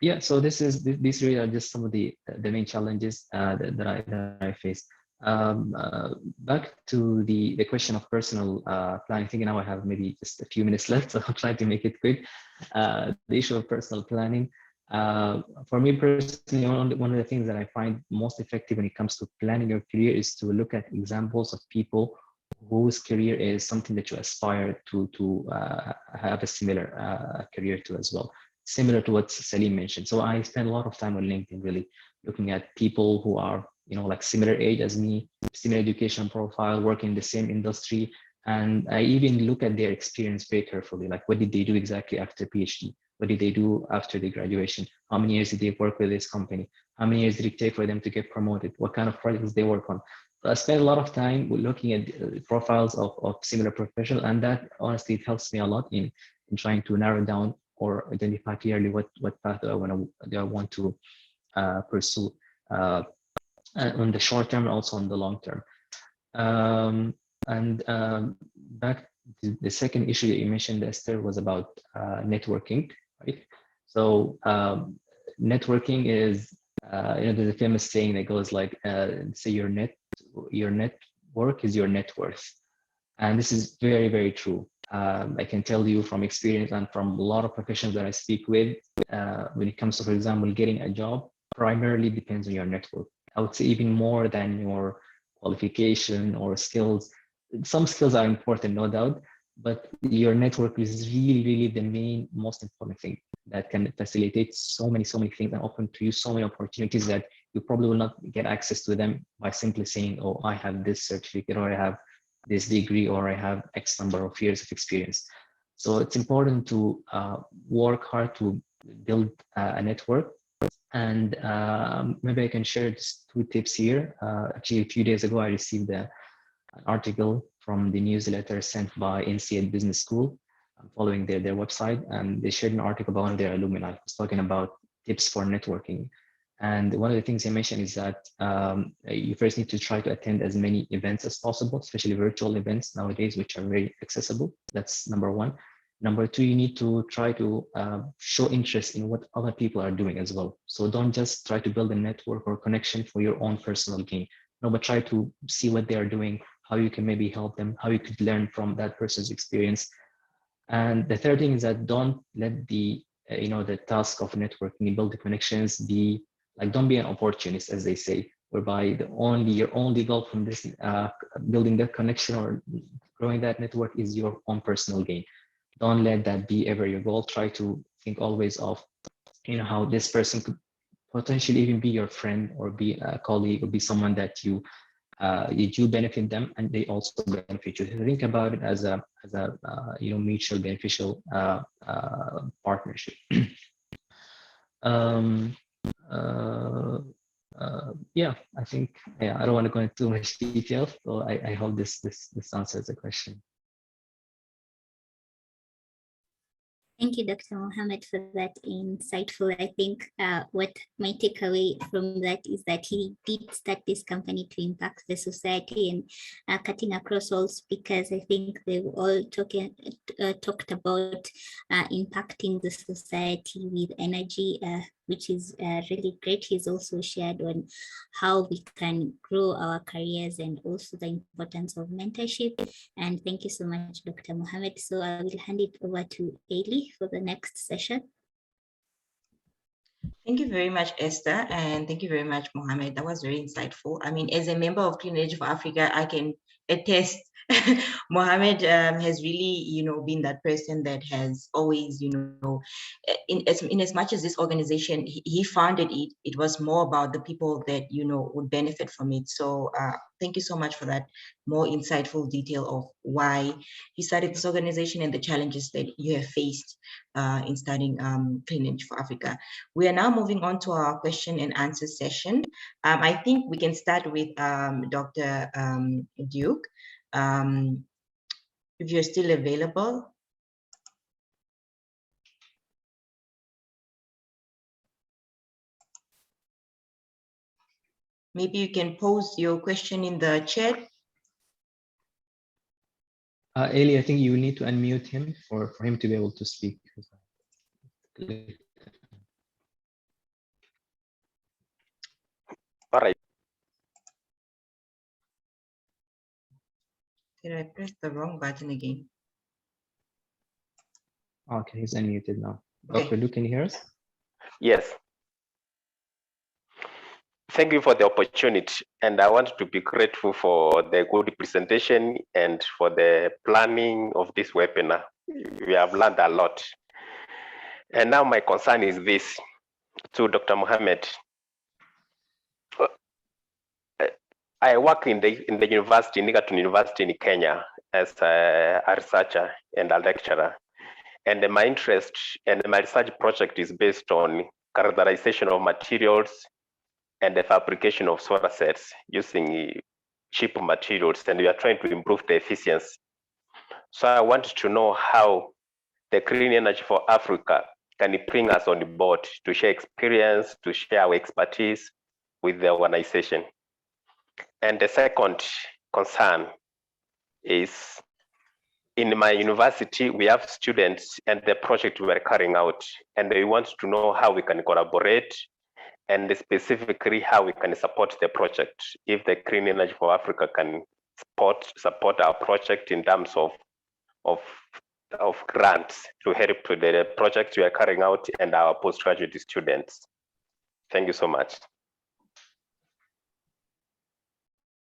Yeah, so these really are just some of the main challenges that I face. Back to the question of personal planning. I think now I have maybe just a few minutes left, so I'll try to make it quick. The issue of personal planning. For me personally, one of the things that I find most effective when it comes to planning your career is to look at examples of people whose career is something that you aspire to have a similar career to as well. Similar to what Salim mentioned. So I spend a lot of time on LinkedIn, really looking at people who are, like similar age as me, similar education profile, working in the same industry. And I even look at their experience very carefully. Like, what did they do exactly after PhD? What did they do after the graduation? How many years did they work with this company? How many years did it take for them to get promoted? What kind of projects they work on? So I spend a lot of time looking at profiles of similar professionals, and that honestly, it helps me a lot in trying to narrow down or identify clearly what path I want to pursue on the short term and also on the long term. Back to the second issue that you mentioned, Esther, was about networking, right? So networking is, there's a famous saying that goes like, say your network is your net worth. And this is very, very true. I can tell you from experience and from a lot of professionals that I speak with, when it comes to, for example, getting a job, primarily depends on your network. I would say even more than your qualification or skills. Some skills are important, no doubt, but your network is really, really the most important thing that can facilitate so many things and open to you so many opportunities that you probably will not get access to them by simply saying, oh, I have this certificate, or I have this degree, or I have X number of years of experience. So it's important to work hard to build a network. And maybe I can share just 2 tips here. Actually, a few days ago, I received an article from the newsletter sent by NCA Business School. I'm following their website, and they shared an article about one of their alumni who's talking about tips for networking. And one of the things they mentioned is that you first need to try to attend as many events as possible, especially virtual events nowadays, which are very accessible. That's number 1. Number 2, you need to try to show interest in what other people are doing as well. So don't just try to build a network or connection for your own personal gain. No, but try to see what they are doing, how you can maybe help them, how you could learn from that person's experience. And the third thing is that don't let the the task of networking, build the connections, be like, don't be an opportunist, as they say, whereby your only goal from this building that connection or growing that network is your own personal gain. Don't let that be ever your goal. Try to think always of how this person could potentially even be your friend or be a colleague or be someone that you benefit them and they also benefit you. Think about it as a mutual beneficial partnership. Yeah, I think I don't want to go into too much detail, so I hope this answers the question. Thank you, Dr. Mohammed, for that insightful. I think what my takeaway from that is that he did start this company to impact the society and cutting across all speakers. I think they've all talked about impacting the society with energy, which is really great. He's also shared on how we can grow our careers and also the importance of mentorship. And thank you so much, Dr. Mohammed. So I will hand it over to Ailey for the next session. Thank you very much, Esther, and thank you very much, Mohammed. That was very insightful. I mean, as a member of Clean Energy for Africa, I can attest Mohammed has really, been that person that has always, in as much as this organization, he founded it, it was more about the people that, would benefit from it. So thank you so much for that more insightful detail of why he started this organization and the challenges that you have faced in starting Clean Energy for Africa. We are now moving on to our question and answer session. I think we can start with Dr. Duke. If you're still available. Maybe you can post your question in the chat. Ailey, I think you need to unmute him for him to be able to speak. All right. Did I press the wrong button again? Okay, he's unmuted now. Okay. Dr. Duke, can you hear us? Yes. Thank you for the opportunity. And I want to be grateful for the good presentation and for the planning of this webinar. We have learned a lot. And now my concern is this to Dr. Mohammed. I work in the university, Egerton University in Kenya, as a researcher and a lecturer. And my interest and my research project is based on characterization of materials and the fabrication of solar cells using cheap materials, and we are trying to improve the efficiency. So I want to know how the Clean Energy for Africa can bring us on board to share experience, to share our expertise with the organization. And the second concern is, in my university, we have students and the project we are carrying out, and they want to know how we can collaborate and specifically how we can support the project. If the Clean Energy for Africa can support our project in terms of grants to help to the projects we are carrying out and our postgraduate students. Thank you so much.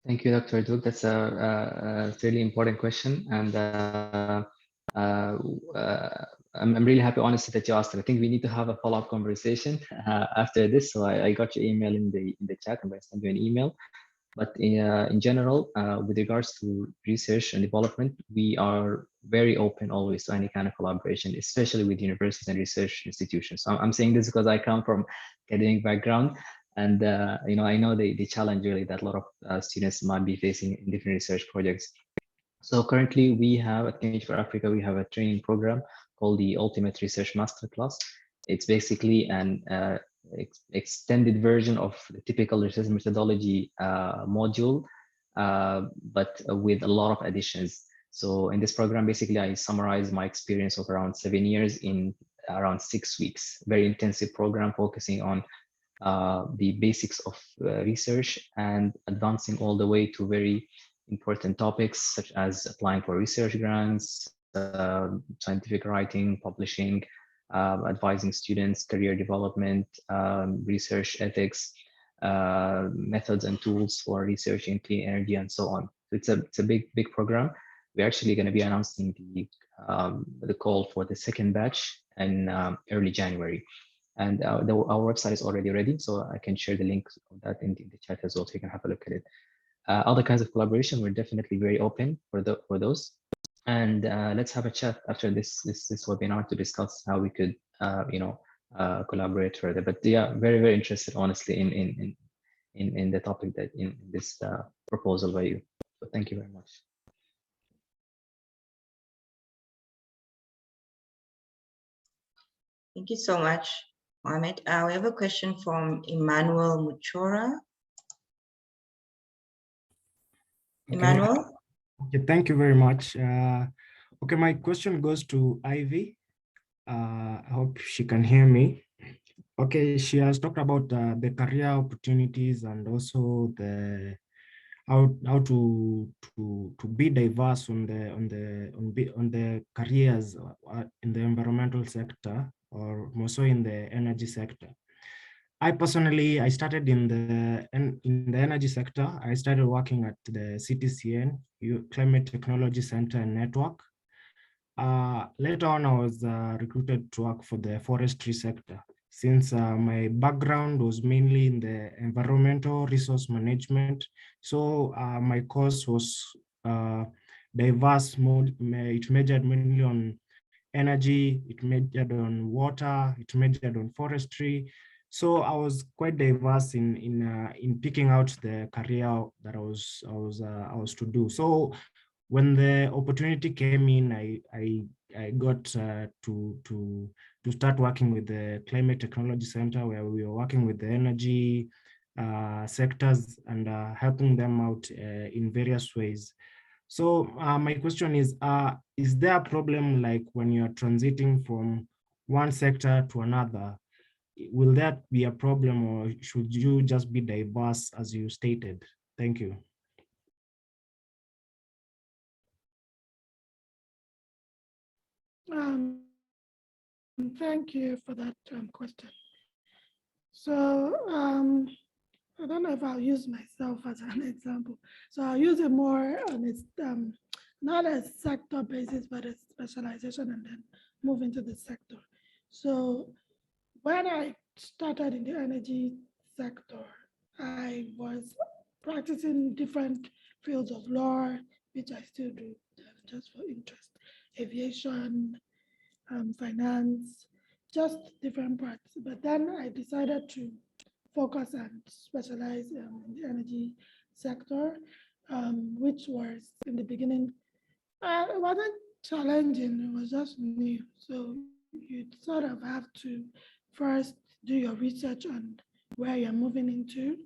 Thank you, Dr. Duke. That's a really important question, and I'm really happy, honestly, that you asked it. I think we need to have a follow-up conversation after this. So I got your email in the chat. I'm going to send you an email. But in general, with regards to research and development, we are very open always to any kind of collaboration, especially with universities and research institutions. So I'm saying this because I come from academic background, and I know the challenge really that a lot of students might be facing in different research projects. So currently, we have at CE4A for Africa, we have a training program called the Ultimate Research Masterclass. It's basically an extended version of the typical research methodology module, but with a lot of additions. So in this program, basically, I summarize my experience of around 7 years in around 6 weeks. Very intensive program focusing on the basics of research and advancing all the way to very important topics such as applying for research grants, scientific writing, publishing, advising students, career development, research ethics, methods and tools for researching clean energy, and so on. So it's a big program. We're actually going to be announcing the call for the second batch in early January. And our website is already ready, so I can share the link of that in the chat as well, so you can have a look at it. Other kinds of collaboration, we're definitely very open for those. And let's have a chat after this webinar to discuss how we could collaborate further. But yeah, very interested honestly in the topic that in this proposal by you. So thank you very much. Thank you so much, Mohamed. We have a question from Emmanuel Muchora. Emmanuel? Okay, thank you very much. Okay, my question goes to Ivy. I hope she can hear me. Okay, she has talked about the career opportunities and also the how to be diverse on the careers in the environmental sector, or more so in the energy sector. I personally, I started in the energy sector. I started working at the CTCN, Climate Technology Center and Network. Later on, I was recruited to work for the forestry sector. Since my background was mainly in the environmental resource management, so my course was diverse. It majored mainly on energy, it majored on water, it majored on forestry. So I was quite diverse in picking out the career that I was to do. So when the opportunity came in, I got to start working with the Climate Technology Center, where we were working with the energy sectors and helping them out in various ways. So my question is there a problem like when you're transiting from one sector to another? Will that be a problem, or should you just be diverse as you stated? Thank you. Thank you for that question. So I don't know if I'll use myself as an example. So I'll use it more on its not a sector basis, but a specialization, and then move into the sector. So when I started in the energy sector, I was practicing different fields of law, which I still do just for interest, aviation, finance, just different parts. But then I decided to focus and specialize in the energy sector, which was in the beginning, it wasn't challenging, it was just new. So you sort of have to first do your research on where you're moving into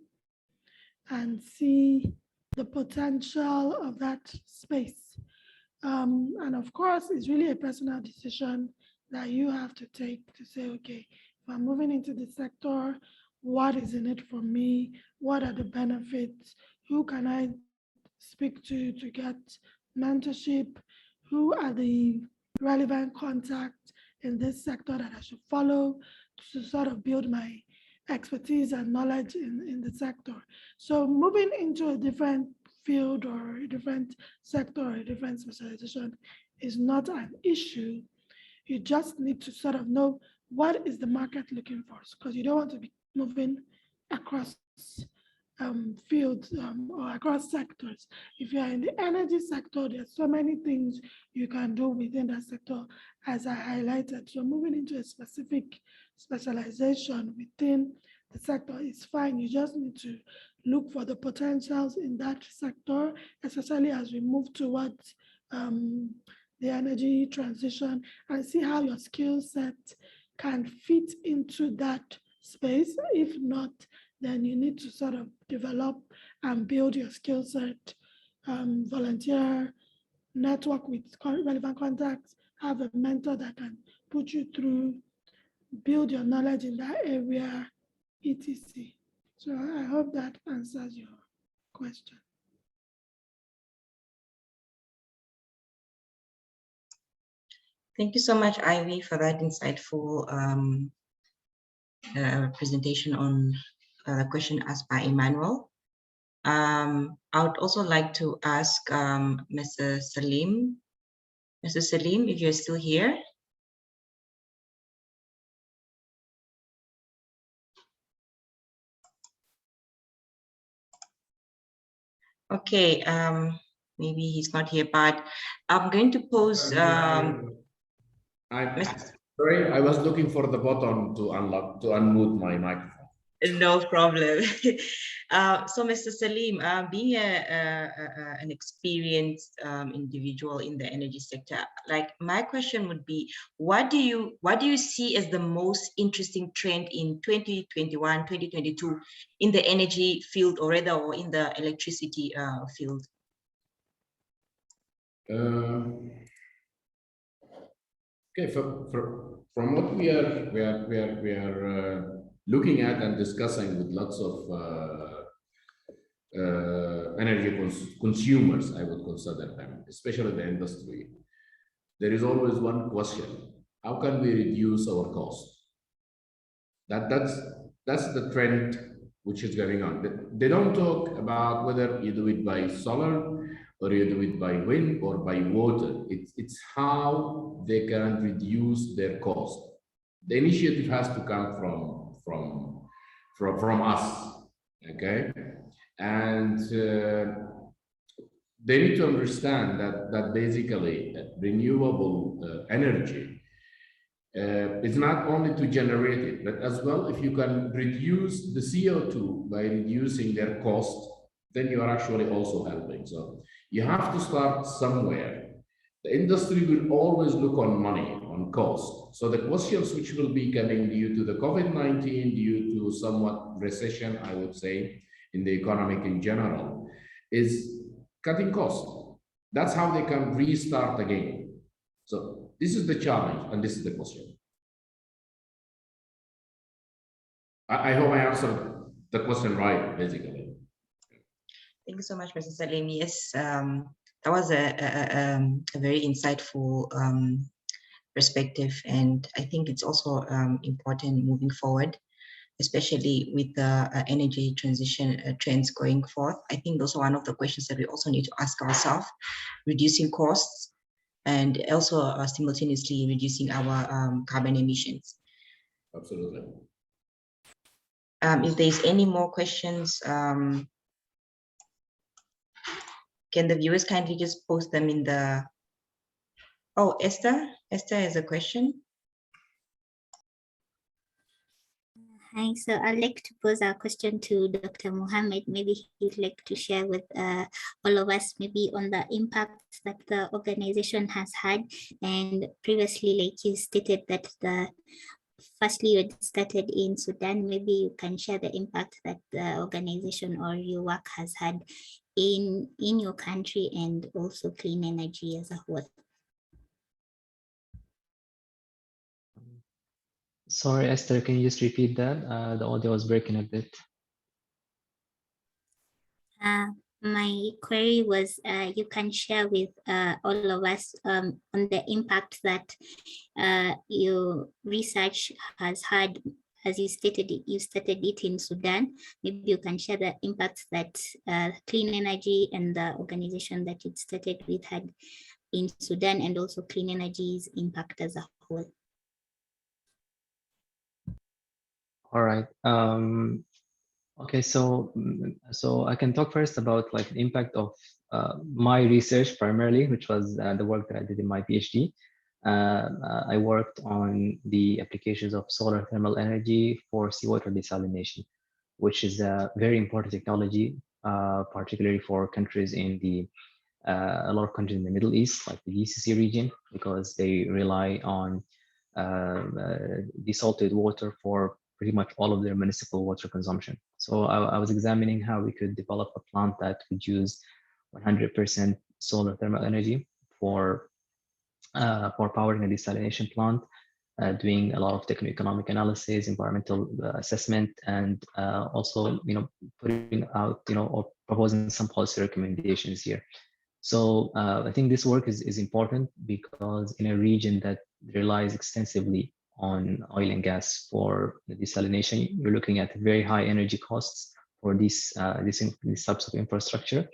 and see the potential of that space. And of course, it's really a personal decision that you have to take to say, okay, if I'm moving into the sector, what is in it for me? What are the benefits? Who can I speak to get mentorship? Who are the relevant contacts in this sector that I should follow to sort of build my expertise and knowledge in the sector? So moving into a different field or a different sector or a different specialization is not an issue. You just need to sort of know what is the market looking for, because you don't want to be moving across fields or across sectors. If you are in the energy sector, there's so many things you can do within that sector, as I highlighted. So moving into a specific specialization within the sector is fine. You just need to look for the potentials in that sector, especially as we move towards the energy transition, and see how your skill set can fit into that space. If not, then you need to sort of develop and build your skill set, volunteer, network with relevant contacts, have a mentor that can put you through, build your knowledge in that area, etc. So I hope that answers your question. Thank you so much, Ivy, for that insightful presentation on the question asked by Emmanuel. I would also like to ask Mr. Salim. Mr. Salim, if you're still here. Okay, maybe he's not here, but I'm going to pose. Sorry, I was looking for the button to unmute my microphone. No problem. So, Mr. Salim, being an experienced individual in the energy sector, like my question would be, what do you see as the most interesting trend in 2021, 2022 in the energy field, or rather, or in the electricity field? Okay, from what we are looking at and discussing with lots of energy consumers, I would consider them, especially the industry, there is always one question: how can we reduce our cost? That's the trend which is going on. They don't talk about whether you do it by solar or you do it by wind or by water. It's how they can reduce their cost. The initiative has to come from us, okay? And they need to understand that basically renewable energy it's not only to generate it, but as well, if you can reduce the CO2 by reducing their cost, then you are actually also helping. So you have to start somewhere. The industry will always look on money, on cost. So the questions which will be coming due to the COVID-19, due to somewhat recession, I would say, in the economic in general, is cutting costs. That's how they can restart again. So this is the challenge, and this is the question. I hope I answered the question right, basically. Thank you so much, Mr. Salim. Yes, that was a very insightful perspective, and I think it's also important moving forward, especially with the energy transition trends going forth. I think those are one of the questions that we also need to ask ourselves: reducing costs, and also simultaneously reducing our carbon emissions. Absolutely. If there's any more questions, can the viewers kindly just post them in the... Oh, Esther has a question. Hi, so I'd like to pose a question to Dr. Mohammed. Maybe he'd like to share with all of us, maybe on the impact that the organization has had. And previously, like you stated that firstly you had started in Sudan, maybe you can share the impact that the organization or your work has had in your country and also clean energy as a whole. Sorry, Esther, can you just repeat that? The audio was breaking a bit. My query was, you can share with all of us on the impact that your research has had. As you stated it in Sudan. Maybe you can share the impact that clean energy and the organization that it started with had in Sudan, and also clean energy's impact as a whole. All right. Okay, so I can talk first about like the impact of my research primarily, which was the work that I did in my PhD. I worked on the applications of solar thermal energy for seawater desalination, which is a very important technology, particularly for countries in the a lot of countries in the Middle East, like the GCC region, because they rely on desalted water for pretty much all of their municipal water consumption. So I was examining how we could develop a plant that would use 100% solar thermal energy for powering a desalination plant, doing a lot of techno-economic analysis, environmental assessment, and also, putting out, or proposing some policy recommendations here. So I think this work is important because in a region that relies extensively on oil and gas for the desalination, you're looking at very high energy costs for these types of infrastructure.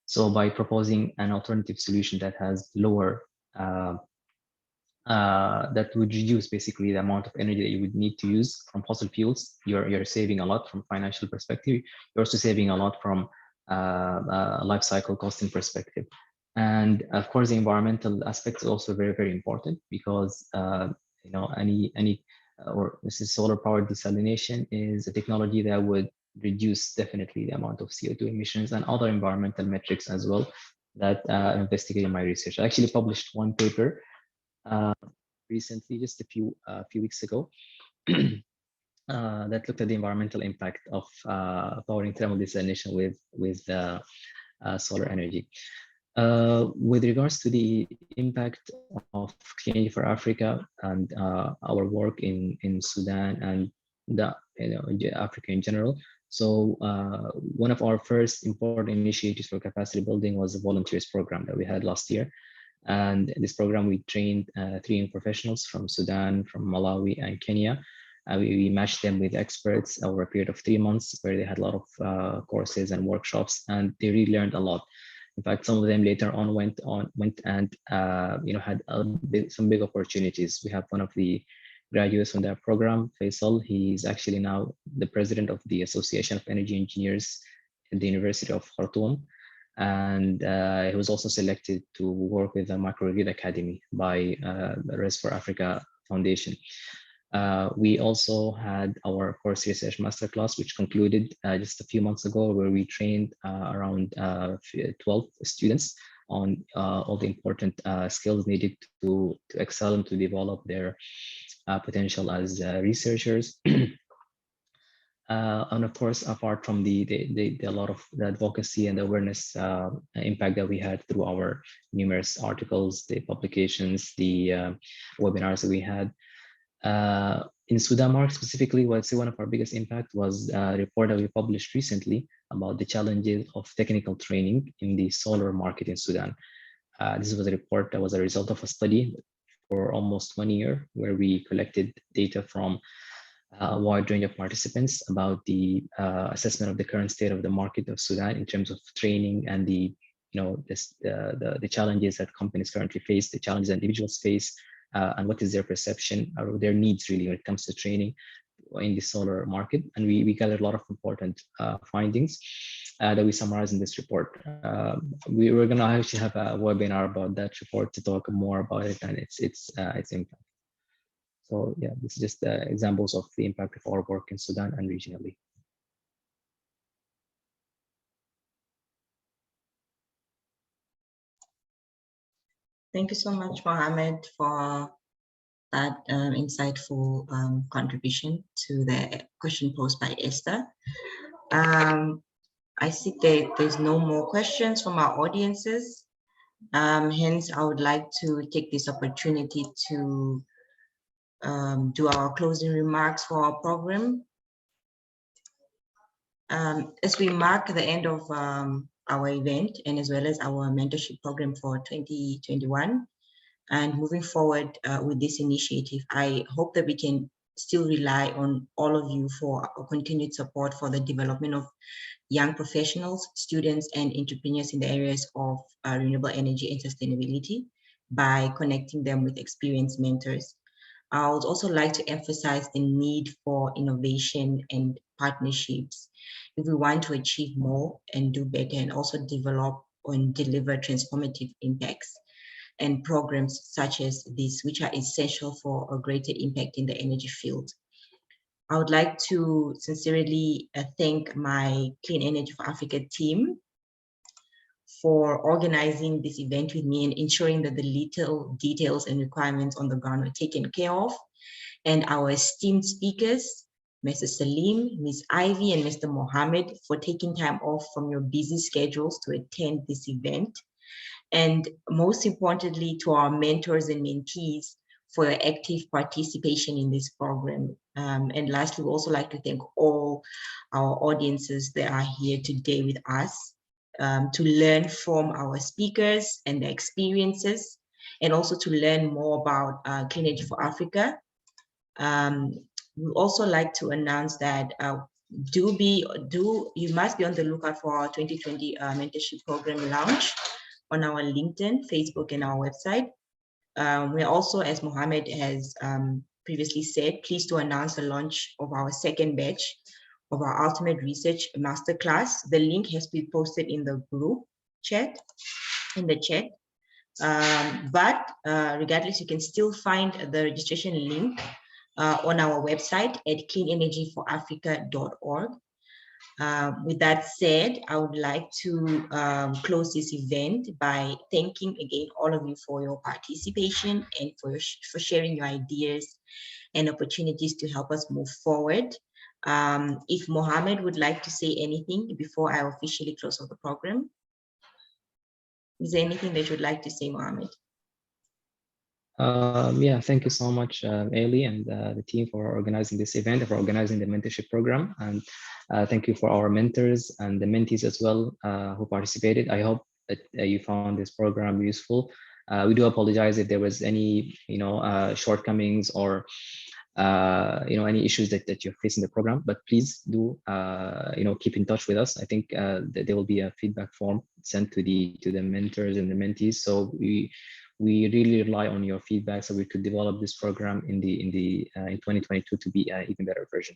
So by proposing an alternative solution that has lower that would reduce basically the amount of energy that you would need to use from fossil fuels. You're saving a lot from financial perspective. You're also saving a lot from life cycle costing perspective. And of course, the environmental aspect is also very, very important because this is solar powered desalination is a technology that would reduce definitely the amount of CO2 emissions and other environmental metrics as well that I investigated in my research. I actually published one paper recently, just a few weeks ago, that looked at the environmental impact of powering thermal desalination with solar energy. With regards to the impact of Clean Energy for Africa and our work in Sudan and Africa in general. So one of our first important initiatives for capacity building was the volunteers program that we had last year. And in this program, we trained 3 young professionals from Sudan, from Malawi, and Kenya. We matched them with experts over a period of 3 months, where they had a lot of courses and workshops, and they really learned a lot. In fact, some of them later on went and had some big opportunities. We have one of the graduates from that program, Faisal. He's actually now the president of the Association of Energy Engineers at the University of Khartoum. And he was also selected to work with the Microgrid Academy by the Rest for Africa Foundation. We also had our course research masterclass, which concluded just a few months ago, where we trained around 12 students on all the important skills needed to excel and to develop their potential as researchers. And of course, apart from the a lot of the advocacy and awareness impact that we had through our numerous articles, the publications, the webinars that we had. In Sudan, more specifically, I'd say one of our biggest impact was a report that we published recently about the challenges of technical training in the solar market in Sudan. This was a report that was a result of a study for almost 1 year, where we collected data from a wide range of participants about the assessment of the current state of the market of Sudan in terms of training and the challenges that companies currently face, the challenges that individuals face, and what is their perception or their needs really when it comes to training in the solar market. And we gathered a lot of important findings that we summarize in this report. We were going to actually have a webinar about that report to talk more about it and its impact. So yeah, this is just examples of the impact of our work in Sudan and regionally. Thank you so much, Mohammed, for that insightful contribution to the question posed by Esther. I see that there's no more questions from our audiences. Hence, I would like to take this opportunity to do our closing remarks for our program. As we mark the end of our event and as well as our mentorship program for 2021, and moving forward with this initiative, I hope that we can still rely on all of you for continued support for the development of young professionals, students, and entrepreneurs in the areas of renewable energy and sustainability by connecting them with experienced mentors. I would also like to emphasize the need for innovation and partnerships if we want to achieve more and do better, and also develop and deliver transformative impacts and programs such as this, which are essential for a greater impact in the energy field. I would like to sincerely thank my Clean Energy for Africa team for organizing this event with me and ensuring that the little details and requirements on the ground were taken care of. And our esteemed speakers, Mr. Salim, Ms. Ivy, and Mr. Mohammed, for taking time off from your busy schedules to attend this event. And most importantly, to our mentors and mentees for your active participation in this program. And lastly, we also like to thank all our audiences that are here today with us to learn from our speakers and their experiences, and also to learn more about Clean Energy for Africa. We also like to announce that you must be on the lookout for our 2020 mentorship program launch on our LinkedIn, Facebook, and our website. We're also, as Mohammed has previously said, pleased to announce the launch of our second batch of our Ultimate Research Masterclass. The link has been posted in the group chat, but regardless, you can still find the registration link on our website at cleanenergyforafrica.org. With that said, I would like to close this event by thanking again all of you for your participation and for sharing your ideas and opportunities to help us move forward. If Mohammed would like to say anything before I officially close off the program. Is there anything that you'd like to say, Mohammed? Yeah, thank you so much, Ailey, and the team for organizing this event, for organizing the mentorship program. And thank you for our mentors and the mentees as well who participated. I hope that you found this program useful. We do apologize if there was any, shortcomings or any issues that you're facing the program, but please do keep in touch with us. I think that there will be a feedback form sent to the mentors and the mentees. So we really rely on your feedback so we could develop this program in 2022 to be an even better version.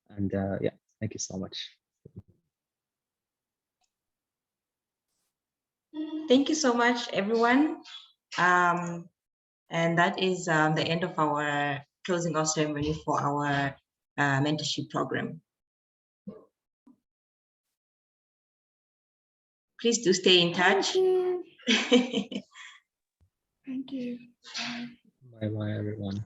And yeah, thank you so much. Thank you so much, everyone. And that is the end of our closing off ceremony for our mentorship program. Please do stay in touch. Thank you. Bye bye, everyone.